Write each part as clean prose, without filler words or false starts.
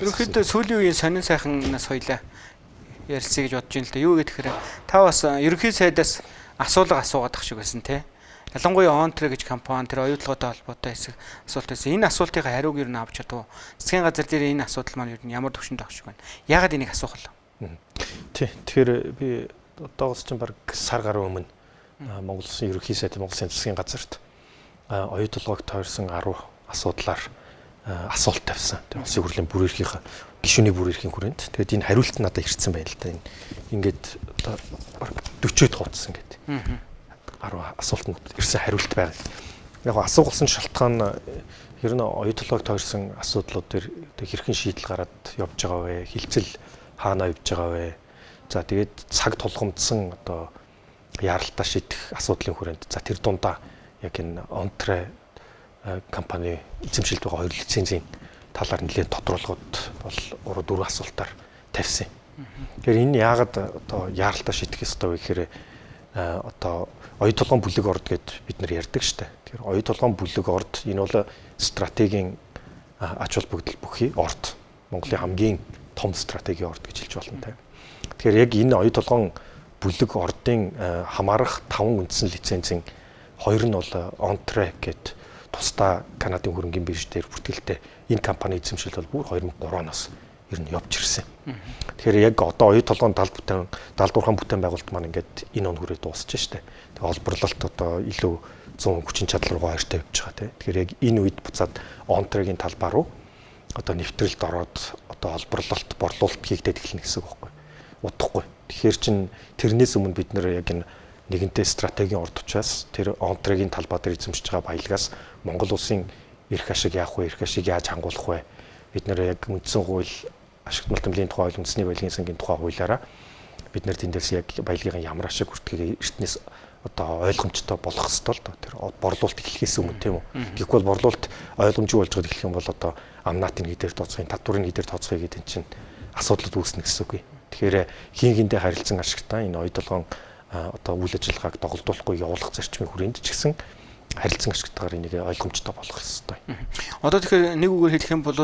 Ерөнхийдөө сүүлийн үеийн сонин сайханнаас хоёлаа ярилцъя гэж бодож байна л да. Юу гэхээр та бас ерөнхий сайдаас асуулга асуугаад ах шиг байсан тий. Ялангуяа Онтре гэж компани тэр оюутлоготой холбоотой хэсэг асуулт байсан. Энэ асуултыг хариуг юу н авч чадав. Засгийн газар дээр энэ асуудал маань юу н ямар төвшөнд авах шиг байна. Яагаад энийг асуух вэ? Тий. Тэгэхээр би одоогоос чинь баг сар гаруй өмнө Монгол Улсын ерөнхий сайд Монгол Улсын засгийн газарт оюутлогог тойрсон 10 асуудлаар асуулт тавьсан. Тэгээ улсын хурлын бүр эрхийнхээ гишүүний бүр эрхийн хүрээнд. Тэгээд энэ хариулт надад ирсэн байна л да. Ингээд одоо 40-д хуудсан гэдэг. 10 асуултанд ирсэн хариулт байгаа. Яг асуусан шалтгаан ер нь оюутлогог тойрсон асуудлууд дээр хэрхэн шийдэл гараад явж байгаа вэ? Хилцэл хаана явж байгаа вэ? За тэгээд цаг тулгамдсан одоо яаралтаа шийдэх асуудлын хүрээнд. За тэр дундаа яг энэ Онтре компани эзэмшилд байгаа 2 лицензийн талаар нэлээд тодруулгууд бол 3-4 асуултаар тавьсан. Тэгэхээр энэ яагаад одоо яаралтаа шийдэх ёстой вэ гэхээр одоо оюу толгойн бүлэг орд гэд бид нар ярьдаг штэ. Тэгэхээр оюу толгойн бүлэг орд энэ бол стратегийн ач холбогдол бүхий орд. Монголын хамгийн том стратегийн орд гэж хэлж болно те. Тэгэхээр яг энэ оюу толгойн бүлэг ордын хамаарах 5 үндсэн лицензийн 2 нь бол Онтре гэд тусдаа Канадын хөрөнгөний бирж дээр бүртгэлтэй энэ компани эзэмшил бол бүр 2003 оноос ер нь явж ирсэн. Тэгэхээр яг одоо оюу толгойн далдуурхан бүтээн байгуулалт маань ингээд энэ он хүрээ дуусч штэ. Тэгээ олборлолт одоо илүү 100 хүчин чадал руу хайртай явж байгаа тийм. Тэгэхээр яг энэ үед буцаад Онтрегийн талбай руу одоо нэвтрэлд ороод одоо олборлолт, борлуулалт хийгдээд эхэлнэ гэсэн үг байхгүй. Удахгүй. Тэгэхээр чин тэрнээс өмнө бид нэр яг энэ нэгэнтээ стратегийн орд учраас тэр Онтрегийн талбай дээр эзэмшиж байгаа баялагаас Монгол улсын эрх ашиг яах вэ? Эрх ашиг яаж хангуулах вэ? Бид нэр яг үндсэн хууль, ашигт малтмлын тухай хууль, үндэсний баялагын сангийн тухай хуулиараа бид нэр тэндээс яг баялагын ямар ашиг хүртгийг эртнээс одоо ойлгомжтой болох ёстой л доо. Тэр борлуулалт эхлэхээс өмнө тийм үү. Гэвгүй бол борлуулалт ойлгомжгүй болж байгаа эхлэх юм бол одоо амнаатын хідээр тооцохын, татварын хідээр тооцохыг гэдэг чинь асуудлууд үүснэ гэсэн үг. Тэгэхээр хин хиндээ харилцан ашигтай энэ оюу толгойн одоо үйл ажиллагааг доголдуулахгүй явуулах зарчмын хүрээнд ч гэсэн харилцан ашигтайгаар энийг ойлгомжтой болгох ёстой. Одоо тэгэхээр нэг үгээр хэлэх юм бол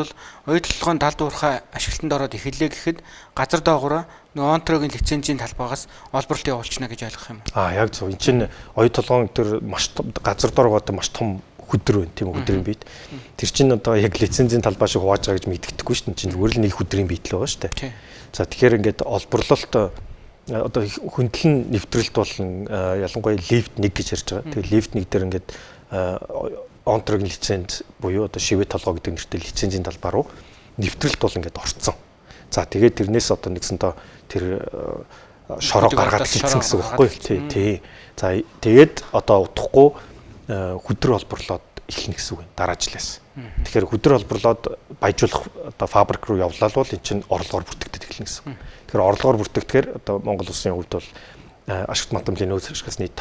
оюу толгойн далдуурхай ашиглалтанд ороод эхэллээ гэхэд газар доогоороо Онтрегийн лицензийн талбайгаас олборлолт явуулчихна гэж ойлгох юм. Яг зөв. Энд чинь оюу толгойн тэр маш газар доогоороо маш том хүдэр байна тийм үү, хүдрийн бит. Тэр чинь одоо яг лицензийн талбай шиг хувааж байгаа гэж мэддэхгүй шүү дээ. Чинь зүгээр л нэг хүдрийн бит л байгаа шүү дээ. За тэгэхээр ингээд олборлолт одоо хөндлөн нэвтрэлт болон ялангуяа лифт 1 гэж ярьж байгаа. Тэгээ лифт 1 дээр ингээд Онтрегийн лиценз буюу одоо шивэ толгой гэдэг нэртэй лицензийн талбай руу нэвтрэлт бол ингээд орцсон. За тэгээд тэрнээс одоо нэгсэндээ тэр шороо гаргаад хэлсэн гэсэн үг байхгүй тий. За тэгээд одоо удахгүй хүдэр олборлоод эхлэнэ гэсэн үг дараа жилээс. Тэгэхээр хүдэр олборлоод баяжуулах одоо фабрик руу явлаа бол эн чинь орлогоор бүртгэгдэж эхэлнэ гэсэн үг. Тэгэхээр орлогоор бүртгэгдэхээр одоо Монгол улсын хувьд бол ашигт малтмлын нөөц ашигсны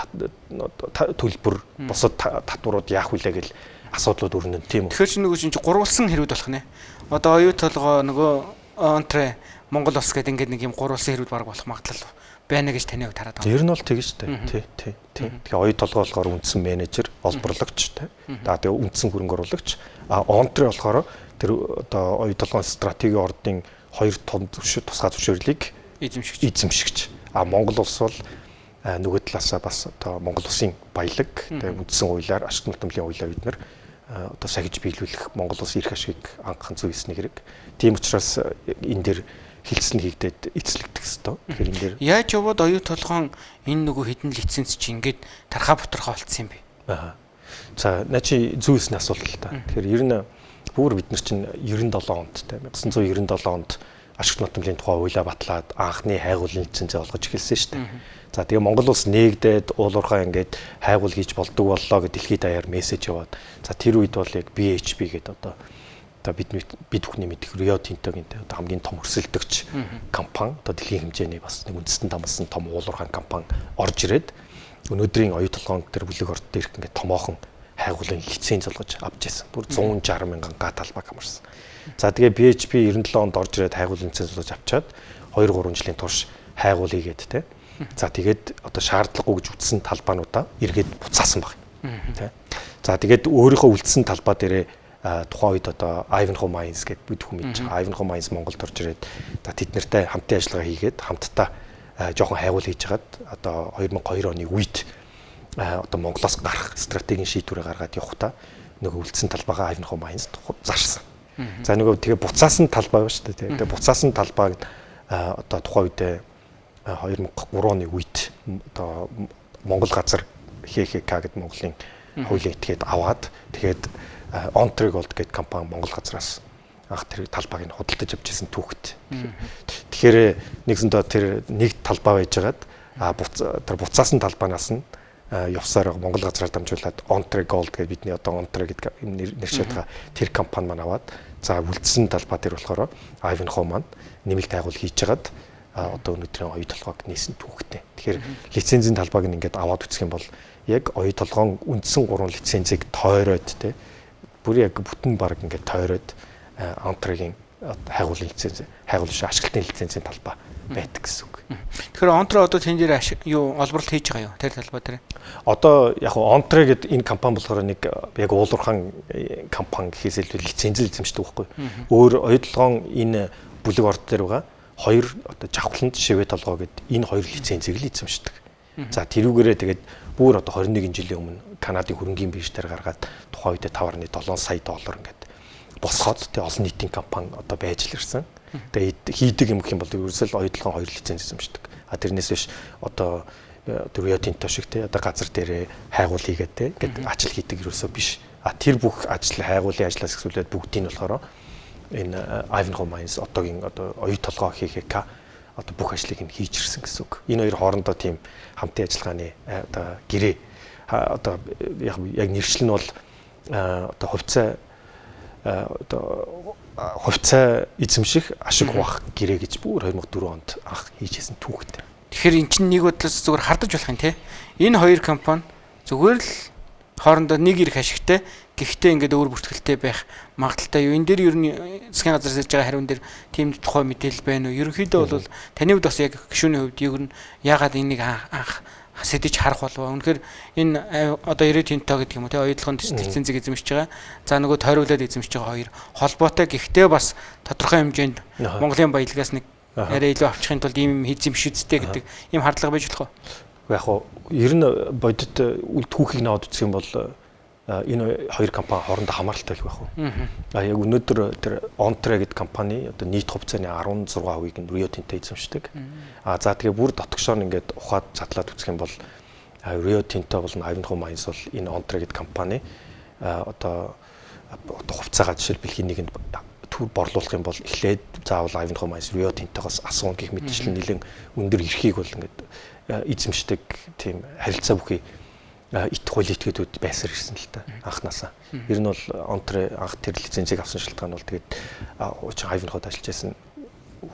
төлбөр босод татварууд яах вүлээ гэл асуудлууд өрнөн тийм үү. Тэгэхээр чи нөгөө чинь гурвалсан хэрүүд болох нэ. Одоо оюу толгой нөгөө Онтре Монгол улс гэдэг ингээд нэг юм гурвалсан хэрүүд баг болох магадлал байна гэж таны хувьд хараад байгаа. Ер нь бол тэгэж штэ. Тий. Тэгээ оюу толгой болохоор үндсэн менежер, олборлагч тий. Тэгээ үндсэн хөрөнгө оруулагч. Онтре болохоор тэр одоо оюу толгойн стратегийн ордын 2 том тусгай зөвшөөрлийг эзэмшигч. Монгол улс бол нөгөө талаасаа бас одоо Монгол улсын баялаг, тэгээ үндсэн хуулиар, ашигт малтмлын хуулиар бид нар одоо сахиж биелүүлэх Монгол улсын эрх ашигыг хангахын зөв эсний хэрэг. Тийм учраас энэ дээр хилцэл хийгдээд эцэлэгдэх ёстой. Тэгэхээр энэ дээр яаж яваад оюу толгойн энэ нөгөө хідэн лиценз чи ингээд тархаа бутрахаа болцсон юм бэ? За наа чи зүүсний асуулт л та. Тэгэхээр ер нь бүр бид нар чинь 97 онд те 1997 онд ашигт малтмлын тухай хуулиа батлаад анхны хайгуулын лицензээ олгож эхэлсэн шүү дээ. За тэгээ Монгол улс нээгдээд уулуурхаа ингээд хайгуул хийж болдог боллоо гэж дэлхийд даяар мессеж яваад. За тэр үед бол яг BHP гэдэг одоо бид бүхний мэдих Rio Tinto-гийн одоо хамгийн том өрсөлдөгч компани одоо дэлхийн хэмжээний бас нэг үндэстэн дамсан том уулуурхаан компани орж ирээд өнөөдрийн оюу толгойн тэр бүлэг орд дээр ингээд томоохон хайгуулын лиценз олгож авч ирсэн. Бүр 160 мянган га талбайг хамарсан. За тэгээ BHP 97 онд орж ирээд хайгуулын лиценз олгож авчаад 2-3 жилийн турш хайгуул хийгээд те. За тэгээд одоо шаардлагагүй гэж үтсэн талбаануудаа эргээд буцаасан баг. Тэ. За тэгээд өөрийнхөө үлдсэн талбай дээрээ тухайн үед одоо Ivanhoe Mines гэдэг бид хүмүүс мэдж байгаа. Ivanhoe Mines Монголд орж ирээд тэд нартай хамтын ажиллагаа хийгээд хамтдаа жоохон хайгуул хийж хагаад одоо 2002 оны үед одоо Монголоос гарах стратегийн шийдвэрээ гаргаад явахдаа нөгөө үлдсэн талбайгаа Ivanhoe Mines зарсан. За нөгөө тэгээ буцаасан талбай ба шүү дээ. Тэгээ буцаасан талбайг одоо тухайн үедээ 2003 оны үед одоо Монгол газар ХХК гэдэг Монголын хуулийн этгээд аваад тэгээд Ontreg Gold гэдэг компани Монгол газраас анх тэр талбайг нь худалдаж авч ирсэн түүхт. Тэгэхээр нэгсэндээ тэр нэг талбай байжгаад тэр буцаасан талбайнаас нь явсаар Монгол газраар дамжуулаад Ontreg Gold гэдэг бидний одоо Ontreg гэдэг нэршээд байгаа тэр компани маань аваад за үлдсэн талбай дээр болохоор Ivanhoe маань нэмэлт байгуул хийж хагаад одоо өнөөдрийн оюу толгойг нээсэн түүхтэй. Тэгэхээр лицензийн талбайг ингээд аваад үсэх юм бол яг оюу толгойн үндсэн 3 лицензийг тойроод те бүр яг бүтэн баг ингээд тойроод Ontreg-ийн хайгуулын лиценз, хайгуул биш ашиглалтын лицензийн талбай байдаг гэсэн үг. Тэгэхээр Ontreg одоо тэн дээр юу олборлт хийж байгаа юу? Тэр талбай дээр. Одоо яг Ontreg гэдэг энэ компани болохоор нэг яг уулуурхан компани гэхээс илүү лицензэл эзэмшдэг байхгүй. Өөр оюу толгойн энэ бүлэг орд дээр байгаа хоёр одоо жавхланд шивэ толгой гэдэг энэ хоёр лицензийг л эзэмшдэг. За тэрүүгээрээ тэгээд бүр одоо 21 жилийн өмнө Канадын хөрөнгийн биржээр гаргаад тухайн үедээ 5.7 сая доллар ингээд босгоод тэгээ олон нийтийн компани одоо байж л ирсэн. Тэгээд хийдэг юм гэх юм бол ерөөсөө оюу толгойн хоёр лиценз эзэмшдэг. Тэрнээс биш одоо Rio Tinto шиг те одоо газар дээрээ хайгуул хийгээд те ингээд ажил хийдэг ерөөсөө биш. Тэр бүх ажил хайгуулын ажлаас эхлүүлээд бүгдийг нь болохоор энэ Ivanhoe Mines одоогийн одоо оюу толгой ХХК одоо бүх ажлыг нь хийж ирсэн гэсэн үг. Энэ хоёр хоорондоо тийм хамтын ажиллагааны одоо гэрээ одоо яг нэршил нь бол одоо хувьцаа эзэмших ашиг хуваах гэрээ гэж бүр 2004 онд анх хийжсэн түүхтэй. Тэгэхээр эн чинь нэг бодлоос зүгээр хардаж болох юм те. Энэ хоёр компани зүгээр л хоорондоо нэг ирэх ашигтай гэхдээ ингээд өөр бүртгэлтэй байх магадaltaй юу. Энэ дээр ер нь засгийн газраас ирж байгаа хариун дээр тийм тухай мэдээлэл байна уу? Ерөнхийдөө бол таны хувьд бас яг гишүүний хувьд ер нь яагаад энийг анх сэдэж харах болов. Үнэхээр энэ одоо Rio Tinto гэдэг юм уу те оюу толгойн лицензийг эзэмшиж байгаа. За нөгөө тойруулаад эзэмшиж байгаа хоёр холбоотой гэхдээ бас тодорхой хэмжээнд Монголын баялагаас нэг арай илүү авчихын тулд ийм хийц юм шүдтэй гэдэг ийм хардлага байж болох уу? Яг хоо ер нь бодит түүхийг наваад үзэх юм бол энэ хоёр компани хоорондоо хамааралтай байх уу? Яг өнөөдөр тэр Ontreg гэдэг компани одоо нийт хувьцааны 16%-ийг нь Rio Tinto эзэмшдэг. За тэгээ бүр дотгошоор ингээд ухаад задлаад үзэх юм бол Rio Tinto болон Ivanhoe Mines бол энэ Ontreg гэдэг компани одоо хувьцаагаа жишээлбэл хин нэгэнд төр борлуулах юм бол эхлээд заавал Ivanhoe Mines Rio Tinto-гоос асуун гэх мэтчлэн нэлээд өндөр эрхийг бол ингээд эзэмшдэг тийм харилцаа бүхий ит хууль этгээдүүд байсаар ирсэн л та анханасаа. Ер нь бол Ontreg анх тэр лицензийг авсан шалтгаан бол тэгээд Ivanhoe-д ажиллаж байсан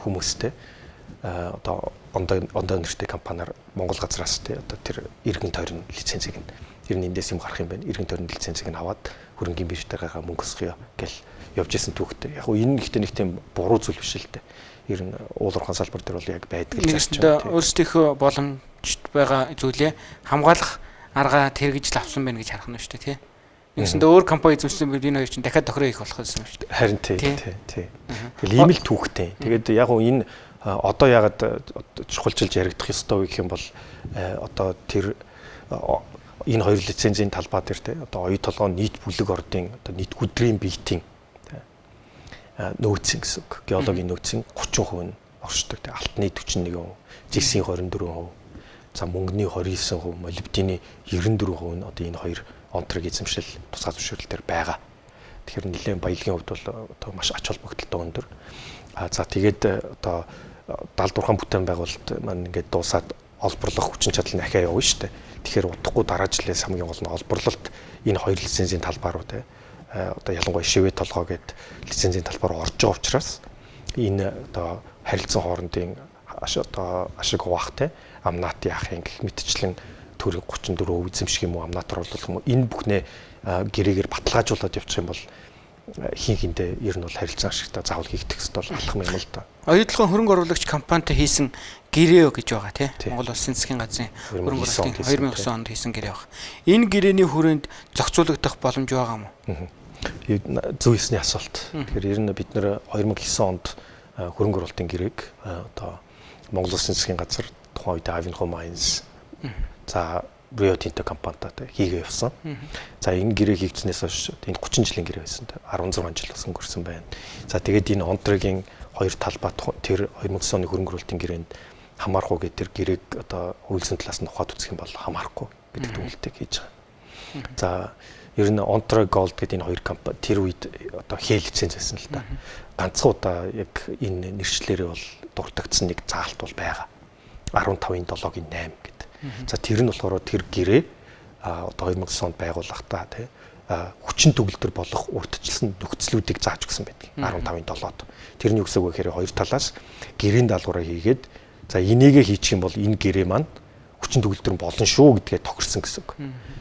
хүмүүстэй одоо ондоо нэртэй компаниар Монгол газраас тий одоо тэр иргэн тойрны лицензийг нь ер нь эндээс юм гарах юм байна. Иргэн тойрны лицензийг нь аваад хөрөнгийн биржээр гаргаа мөнгө өсгөё гэл явж исэн түүхтэй. Яг энэ ихтэй нэг тийм буруу зүйл биш л дээ. Ер нь уулуурхан салбар дээр бол яг байдаг л зарч байна. Өөрсдийнхөө боломжтой байгаа зүйлээ хамгаалах арга тэргэж л авсан байна гэж харах нь шүү дээ тий. Нэгсэндээ өөр компани эзэмшсэн бид энэ хоёр чинь дахиад тохироо хийх болох юм шүү дээ. Харин тий. Тэгэл ийм л түүхтэй. Тэгээд яг энэ одоо ягаад чухалчилж яригдах ёстой вэ гэх юм бол одоо тэр энэ хоёр лицензийн талбай дээр тий одоо оюу толгойн нийт бүлэг ордын одоо нийт өдрийн биетийн нөөцийн гэсэн үг. Геологийн нөөцийн 30% нь оршдог. Тэг алтны 41%, зэгсийн 24%, за мөнгөний 29%, молибдины 94% нь одоо энэ хоёр Ontreg эзэмшил тусгай зөвшөөрөл төр байгаа. Тэгэхээр нэлээд баялагын хувьд бол одоо маш ач холбогдолтой өндөр. За тэгээд одоо 76 бүтээн байгуулалт маань ингээд дуусаад олборлох хүчин чадал нь ахиа явна шүү дээ. Тэгэхээр удахгүй дараа жилээс хамгийн гол нь олборлолт энэ хоёр лицензийн талбай руу те одоо ялангуяа шивэ толгой гэдэг лицензийн талбай руу орж байгаа учраас энэ одоо харилцан хоорондын ашиг хуваах те амнат яах юм гэх мэтчлэн төрийн 34% эзэмших юм уу амнат оруулах юм уу энэ бүхнээ гэрээгээр баталгаажуулаад явчих юм бол хин хиндэ ер нь бол харилцан ашигтай заавал хийгдэх хэрэгтэй бол алхам юм л да. Оюу толгойн хөрөнгө оруулагч компанитай хийсэн гэрээ гэж байгаа тий. Монгол Улсын засгийн газрын хөрөнгө оруулалтын 2009 онд хийсэн гэрээ баг. Энэ гэрээний хүрээнд зохицуулагдах боломж байгаа юм уу? зөв ёсны асуулт. Тэгэхээр ер нь бид нэр 2009 онд хөрөнгө оруулалтын гэрээг одоо Монгол Улсын засгийн газар тухайн үед Ivanhoe Mines за Rio Tinto компанитай хийгээ явсан. За энэ гэрээ хийгдснээс хойш энэ 30 жилийн гэрээ байсан. 16 жил бас өнгөрсөн байна. За тэгээд энэ Онтрогийн хоёр талбай тэр 2009 оны хөрөнгө оруулалтын гэрээнд хамаарах уу гэдэг тэр гэрээг одоо үйлсэн талаас нь ухаад үзэх юм бол хамаарахгүй гэдэг дүгнэлтийг хийж байгаа. За ер нь Ontro Gold гэдэг энэ хоёр компани тэр үед одоо хэл лиценз байсан л да. Ганцхан удаа яг энэ нэршлэрээ бол дуртагдсан нэг заалт бол байгаа. 15-ын 7-гийн 8 гэдэг. За тэр нь болохоор тэр гэрээ одоо 2009 онд байгуулахдаа тий хүчин төгөлдөр болох урьдчилсан нөхцлүүдийг зааж өгсөн байдаг. 15-ын 7-д. Тэрний үгсэг гэхээр хоёр талаас гэрээний даалгавраа хийгээд за энийгээ хийчих юм бол энэ гэрээ маань хүчин төгөлдөр болно шүү гэдгээ тохирсон гэсэн үг.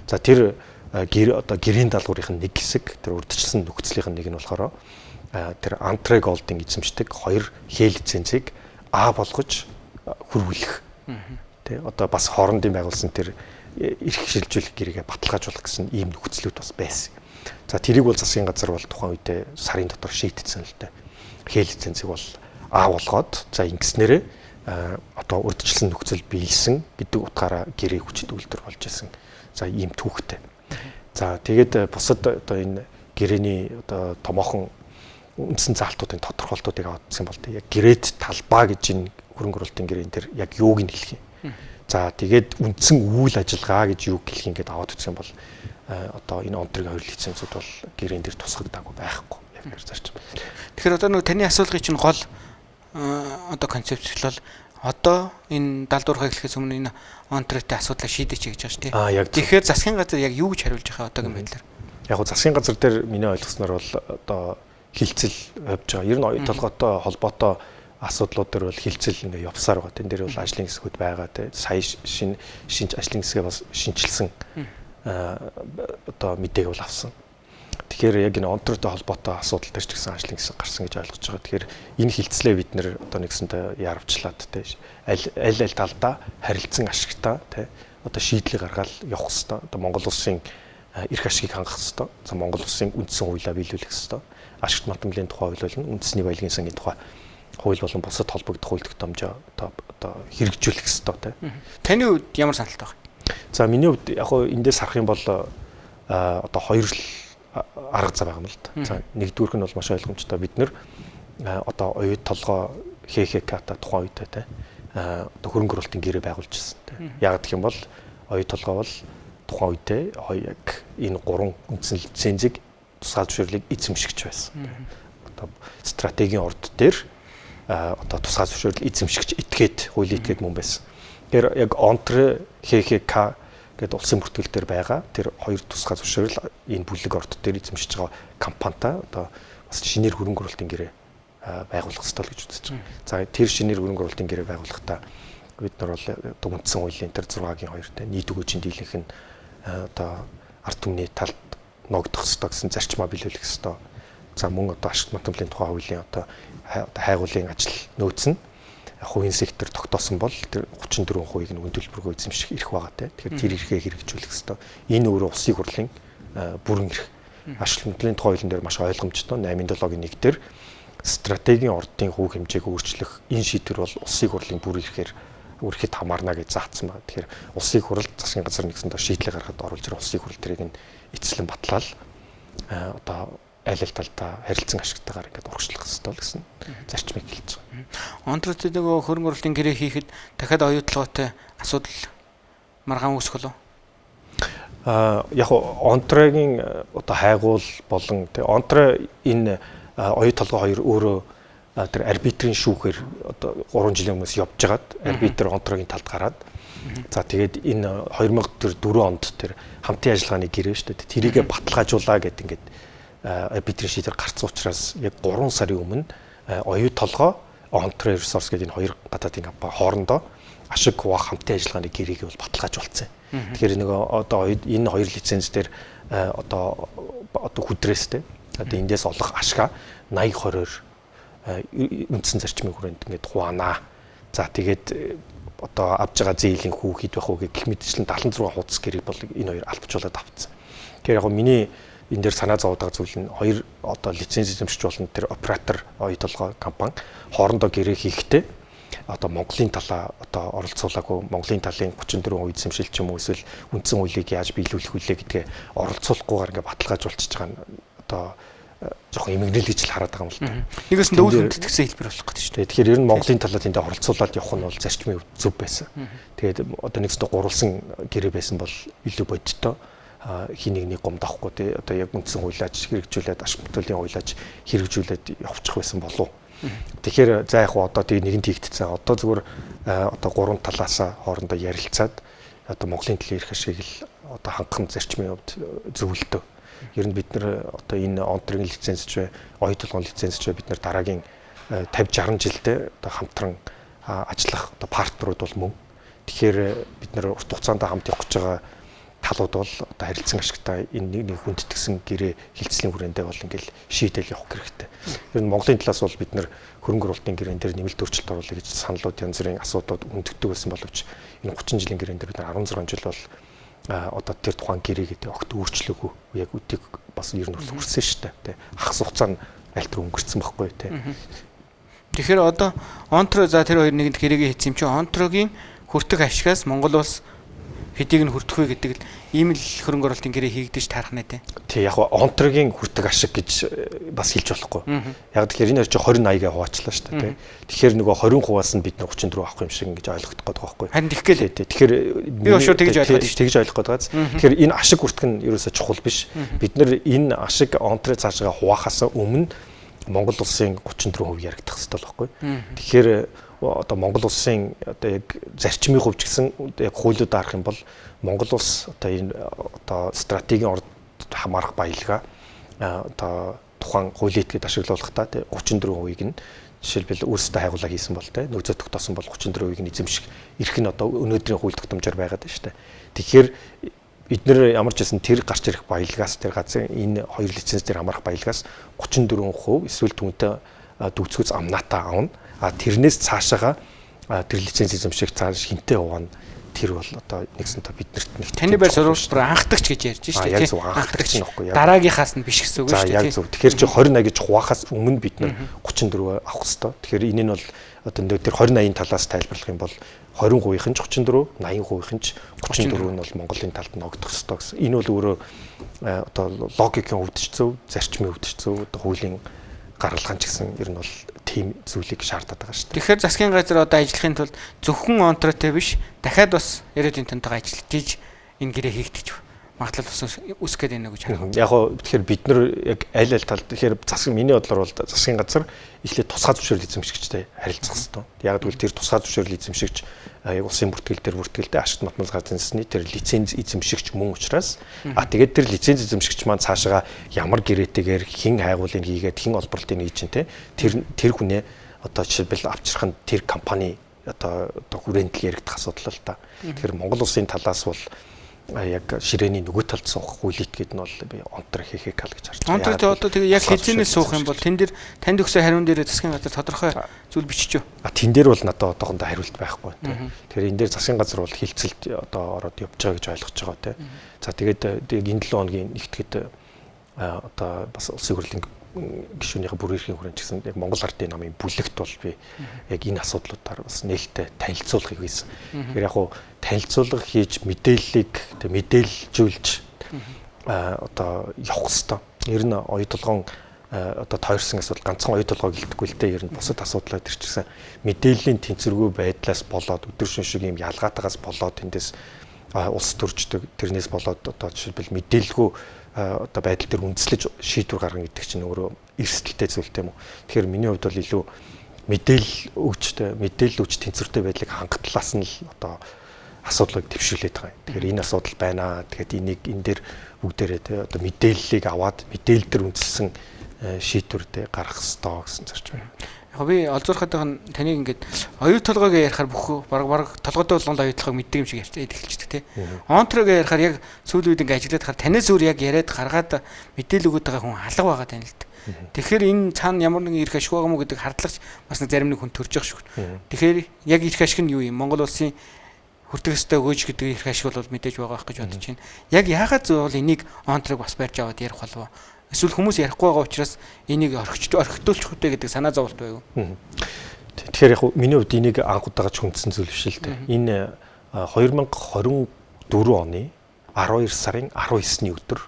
За тэр одоо гэрээний даалгаврын нэг хэсэг тэр урьдчилсан нөхцөлийн нэг нь болохоор тэр Ontro Gold-ын эзэмшдэг хоёр хэл лицензийг болгож хөрвүүлэх. Тэ одоо бас хоорондын байгуулсан тэр эрх шилжүүлэх гэрээгээ баталгаажуулах гэсэн ийм нөхцлүүд бас байсан. За тэрийг бол засгийн газар бол тухайн үедээ сарын дотор шийдтсэн л дээ. Хэл лицензийг бол болгоод за ингэснээрээ одоо урьдчилсан нөхцөл биелсэн гэдэг утгаараа гэрээ хүчит үйлдвэр болж исэн. За ийм түүхтэй. За тэгээд бусад одоо энэ гэрээний одоо томоохон үндсэн заалтуудын тодорхойлтуудыг авчихсан бол яг гэрээт талбай гэж энэ хөрөнгө оруулалтын гэрээн дээр яг юуг нь хэлэх юм. За тэгээд үндсэн үйл ажиллагаа гэж юуг хэлэх ингээд аваад үзсэн бол одоо энэ Ontрогийн хоёр лицензүүд бол гэрээн дээр тусгагдаагүй байхгүй яг тэр зарчим. Тэгэхээр одоо нөгөө таны асуулгын чинь гол одоо концепцлол одоо энэ далдуурхаа эхлэхээс өмнө энэ Ontротой асуудлаа шийдэж гэж байгаа шүү дээ. Тэгэхээр засгийн газар яг юу гэж хариулж байгаа одоогийн байдлаар? Яг гоо засгийн газар дээр миний ойлгосноор бол одоо хилцэл явж байгаа. Ер нь оюут толгойтой холбоотой асуудлууд дээр бол хилцэл ингээ явсаар байгаа. Тэн дээр бол ажлын хэсгүүд байгаа те. Сая шинж ажлын хэсгээ бас шинжилсэн одоо мэдээг бол авсан. Тэгэхээр яг энэ Ontротой холбоотой асуудал дээр ч гэсэн ажлын хэсэг гарсан гэж ойлгож байгаа. Тэгэхээр энэ хилцлээ бид нэр одоо нэгсэнтэй яарвчлаад те. Аль талдаа харилцан ашигтай те. Одоо шийдлийг гаргаад явах хэрэгтэй. Одоо Монгол улсын эрх ашигыг хангах хэрэгтэй. За Монгол улсын үндсэн хуулиа биелүүлэх хэрэгтэй. Ашигт малтмлын тухай хууль болон үндэсний баялагын сангийн тухай хууль болон бусад холбогдох хууль тогтоомжоо одоо хэрэгжүүлэх хэрэгтэй тийм. Таны хувьд ямар саналтай байна? За миний хувьд яг хоо эндээс харах юм бол одоо хоёр л арга зам байгаа юм л да. За нэгдүгüүрх нь бол маш ойлгомжтой бид нэр одоо оюут толгой ХХК-та тухайн үедээ тийм одоо хөрөнгө оруулалтын гэрээ байгуулж ирсэн тийм. Яг гэх юм бол оюут толгой бол тухайн үедээ яг энэ гурван үндсэн лицензийг тусгай зөвшөөрлийг эзэмшигч байсан. Одоо стратегийн орд дээр одоо тусгай зөвшөөрөл эзэмшигч этгээд хуулийн этгээд мөн байсан. Тэгэхээр яг Ontro ХХК гэдэг улсын бүртгэл дээр байгаа тэр хоёр тусгай зөвшөөрөл энэ бүлэг орд дээр эзэмшиж байгаа компанитай одоо бас шинээр хөрөнгө оруулалтын гэрээ байгуулах ёстой л гэж үзэж байгаа. За тэр шинээр хөрөнгө оруулалтын гэрээ байгуулахдаа бид нар бол үндсэн хуулийн тэр 6-гийн 2-тэй нийт өгөөжийн дийлэнх нь одоо ард түмний талд ногдох ёстой гэсэн зарчмаа биелүүлэх ёстой. За мөн одоо ашигт малтмлын тухай хуулийн одоо хайгуулын ажил нөөц нь хувийн сектор тогтоосон бол тэр 34%-ийг нь үн төлбөргөө эзэмших эрх байгаа те. Тэгэхээр тэр эрхээ хэрэгжүүлэх ёстой. Энэ өөрөө улсын хурлын бүрэн эрх. Ашигт малтмлын тухай хуулийн дээр маш ойлгомжтой 8.7-гийн 1 дээр стратегийн ордын хувь хэмжээг өөрчлөх энэ шийдвэр бол улсын хурлын бүр эрхээр үргэлж хамаарна гэж заасан байна. Тэгэхээр улсын хурл засгийн газар нэгсэнд шийдлээ гаргахад оруулж ирэх улсын хурл тэрийг нь эцэслэн батлаад одоо аль талдаа харилцан ашигтайгаар ингээд урагшлах ёстой л гэсэн зарчмыг хэлж байгаа. Ontротой нөгөө хөрөнгө оруулалтын гэрээ хийхэд дахиад оюутлоготой асуудал маргаан үүсэх болов? Яг Ontрогийн одоо хайгуул болон Ontro энэ оюут толгой хоёр өөрөө тэр арбитрийн шүүхээр одоо 3 жилийн өмнөөс явж байгаад арбитр Ontрогийн талд гараад за тэгээд энэ 2004 онд тэр хамтын ажиллагааны гэрээ шүү дээ. Тэрийгэ баталгаажуулаа гэдэг ингээд арбитрийн шийдвэр гарцсан учраас яг 3 сарын өмнө оюут толгой Ontro Resource гэдэг энэ хоёр гадаадын компани хоорондоо ашиг хуваах хамтын ажиллагааны гэрээг бол баталгаажуулсан. Тэгэхээр нөгөө одоо энэ хоёр лиценз дээр одоо хүдрээстэй одоо эндээс олох ашгаа 80-20-оор үндсэн зарчмын хүрээнд ингээд хуваанаа. За тэгээд одоо авж байгаа зээлийн хүүхэд байх уу гэх мэтчлэн 76 хуудас гэрийг бол энэ хоёр албажуулаад авцсан. Тэгэхээр яг миний энэ дээр санаа зовоод байгаа зүйл нь хоёр одоо лиценз эзэмшиж болно тэр оператор оюу толгой компани хоорондоо гэрээ хийхдээ одоо Монголын талаа одоо оролцуулаагүй Монголын талын 34% эзэмшил ч юм уу эсвэл үндсэн хуулийг яаж биелүүлэх вүлээ гэдгээ оролцуулахгүйгээр ингээ баталгаажуулчихж байгаа нь одоо жоохон эмгэнэл гэж л хараад байгаа юм л та. Нэгээс нь дүүл хүндэтгсэн хэлбэр болох гэдэг шүү дээ. Тэгэхээр ер нь Монголын талаа тэндээ оролцуулаад явах нь бол зарчмын хувьд зөв байсан. Тэгээд одоо нэгсдээ гурвалсан гэрээ байсан бол илүү бодиттой хин нэгний гомд авахгүй тий одоо яг үндсэн хуулиач хэрэгжүүлээд ашигтуулын хуулиач хэрэгжүүлээд явчих байсан болов. Тэгэхээр за яг одоо тийг нэгэн тийгдсэн. Одоо зүгээр одоо гурван талаасаа хоорондоо ярилцаад одоо Монголын талын эрх ашиг л одоо хангах зарчмын хувьд зөвлөлтөө. Ер нь бид нар одоо энэ онтрын лицензч оюу толгойн лицензч бид нар дараагийн 50-60 жилдээ одоо хамтран ажиллах одоо партнерууд бол мөн. Тэгэхээр бид нар урт хугацаанд хамт явах гэж байгаа талууд бол одоо харилцан ашигтай энэ нэг хүндэтгсэн гэрээ хилцлийн хүрээндээ бол ингээл шийдэл явах хэрэгтэй. Ер нь Монголын талаас бол бид нар хөрөнгө оруулалтын гэрээн дээр нэмэлт өөрчлөлт оруулах гэж саналууд янз бүрийн асуудлууд өндөгдөг байсан боловч энэ 30 жилийн гэрээн дээр бид нар 16 жил бол одоо тэр тухайн гэрээ гэдэг огт өөрчлөөгүй яг үтиг бас ер нь хүрсэн шүү дээ. Хагас хугацаанд аль тэр өнгөрцөн байхгүй тий. Тэгэхээр одоо онтро за тэр хоёр нэгэнд гэрээгээ хийсэн юм чи онтрогийн хүртэг ашигаас Монгол улс хэдийг нь хүртэх вэ гэдэг л ийм л хөрөнгө оруулалтын гэрээ хийгдэж таарах нэ тий. Тий яг онтрогийн хүртэг ашиг гэж бас хэлж болохгүй. Яг тэгэхээр энэ хоёр чи 20-80-гээ хуваачлаа шүү дээ тий. Тэгэхээр нөгөө 20%-аас нь бид нар 34 авах юм шиг ингэж ойлгох гээд байгаа байхгүй. Харин тэгэх гэлээ. Тэгэхээр би өшөө тэгж ойлгоод шүү. Тэгж ойлгох гээд байгаа. Тэгэхээр энэ ашиг хүртэг нь ерөөсөө чухал биш. Бид нар энэ ашиг онтро цаашгаа хуваахаас өмнө Монгол улсын 34% яригдах хэрэгтэй байхгүй. Тэгэхээр одоо Монгол улсын одоо яг зарчмын хувьд ч гэсэн яг хуулиуд арах юм бол Монгол улс одоо энэ одоо стратегийн орд хамаарах баялгаа одоо тухайн хуулийг гээд ашиглуулахдаа 34%-ийг нь жишээлбэл өөрсдөө хайгуулаа хийсэн бол те нөөцөө тогтоосон бол 34%-ийг нь эзэмших эрх нь одоо өнөөдрийн хууль тогтоомжоор байгаад байна шүү дээ. Тэгэхээр бид нэр ямар ч байсан тэр гарч ирэх баялгаас тэр газрын энэ хоёр лиценз дээр хамаарах баялгаас 34% эсвэл түүнтэй дүүцгүүц амнаатаа авна. Тэрнээс цаашаага тэр лиценз эзэмших цааш хинтээ явна. Тэр бол одоо нэгсэнтэй биднэрт нэг таны байр суурьлаар анхдагч гэж ярьж штэ тийм анхдагч нөхгүй дараагийнхаас нь биш гэсэн үг шүү дээ. За яг зөв. Тэгэхээр чи 20 гэж хуваахаас өмнө бид нар 34 авах хэрэгтэй. Тэгэхээр энэ нь бол одоо тэр 20-80-ын талаас тайлбарлах юм бол 20%-ийн ч 34, 80%-ийн ч 34 нь бол Монголын талд ногдох хэрэгтэй гэсэн. Энэ бол өөрөө одоо логикийн хувьд ч зөв, зарчмын хувьд ч зөв, одоо хуулийн гаргалгаан ч гэсэн ер нь бол тийм зүйлийг шаарддаг байгаа шүү дээ. Тэгэхээр засгийн газар одоо ажиллахын тулд зөвхөн онтротой биш дахиад бас ирээдүйн тантайгаа ажиллаж энэ гэрээ хийгдэж магадлал бас үсгээд байна гэж харах. Яг гоо тэгэхээр бид нар яг аль талд тэгэхээр засгийн миний бодлоор бол засгийн газар эхлээд тусгай зөвшөөрөл эзэмшигчтэй харилцах хэрэгтэй. Яг тэгвэл тэр тусгай зөвшөөрөл эзэмшигч улсын бүртгэлтэй ашигт матмал газрын тэр лиценз эзэмшигч мөн учраас тэгээд тэр лиценз эзэмшигч маань цаашаа ямар гэрээтэйгээр хэн хайгуулыг хийгээд хэн олборлтыг хийж чинь тэр хүнээ одоо жишээлбэл авчрах нь тэр компани одоо хүрээнд л яригдах асуудал л та. Тэгэхээр Монгол улсын талаас бол яг ширээний нөгөө талд суух хуулийг гэдэг нь бол би онтор хийхээ кал гэж харж байна. Онтор одоо тэгээ яг хэзээс суух юм бол тэн дээр танд өгсөн хариун дээр засгийн газар тодорхой зүйл бичиж юу? Тэн дээр бол надад одоохондоо хариулт байхгүй тийм. Тэгэхээр энэ дээр засгийн газар бол хилцэлд одоо ороод явж байгаа гэж ойлгож байгаа тийм. За тэгээд энэ 7 хоногийн нэгтгэд одоо бас улсын хурлын гишүүнийхээ бүр эрхийн хүрээнд ч гэсэн яг Монгол Ардын намын бүлэгт бол би яг энэ асуудлуудаар бас нээлттэй танилцуулгыг хийсэн. Тэгэхээр яг хуу танилцуулга хийж мэдээллийг мэдээлжүүлж одоо явах хэрэгтэй. Ер нь оюу толгоон одоо тойрсон асуудал ганцхан оюу толгой гэлдэггүй л дээ. Ер нь бусад асуудлууд төр чигсэн мэдээллийн тэнцвэргүй байдлаас болоод өдөр шөнөшиг юм ялгаатаагаас болоод тэндээс улс төрждөг. Тэрнээс болоод одоо жишээлбэл мэдээлгүй одоо байдал дээр үндэслэж шийдвэр гаргана гэдэг чинь өөрөө эрсдэлтэй зүйлтэй юм уу. Тэгэхээр миний хувьд бол илүү мэдээлэл өгч тэнцвэртэй байдлыг хангах талаас нь л одоо асуудлыг дэвшүүлээд байгаа юм. Тэгэхээр энэ асуудал байна. Тэгэхээр энийг энэ дээр бүгдээрээ одоо мэдээллийг аваад мэдээлэл дээр үндэслэн шийдвэртэй гаргах ёстой гэсэн зарчим байна. Яг би олзуурхад байгаа нь таныг ингээд оюу толгойг ярихаар бүх баг толгойтой болгонд оюу толгойг мэддэг юм шиг ярьж эхэлчихдэг тий. Онтрог ярихаар яг сүүлийн үед ингээд ажиллаад хахаар танаас өөр яг яриад гаргаад мэдээлэл өгöd байгаа хүн алга байгаа тань л д. Тэгэхээр энэ цаана ямар нэгэн ирэх ашиг байгаа мó гэдэг хардлагч бас нэг зарим нэг хүн төрж явах шүү. Тэгэхээр яг ирэх ашиг нь юу юм? Монгол улсын хүртэх ёстой өгөөж гэдэг их ашиг бол мэдээж байгаа байх гэж бодож байна. Яг яагаад зөв энийг онтрыг бас барьж аваад ярих болов? Эсвэл хүмүүс ярихгүй байгаа учраас энийг орхитуулчих үтэй гэдэг санаа зовлт байв. Тэгэхээр яг миний хувьд энийг анх удаага ч хүндсэн зүйл биш л дээ. Энэ 2024 оны 12 сарын 19-ний өдөр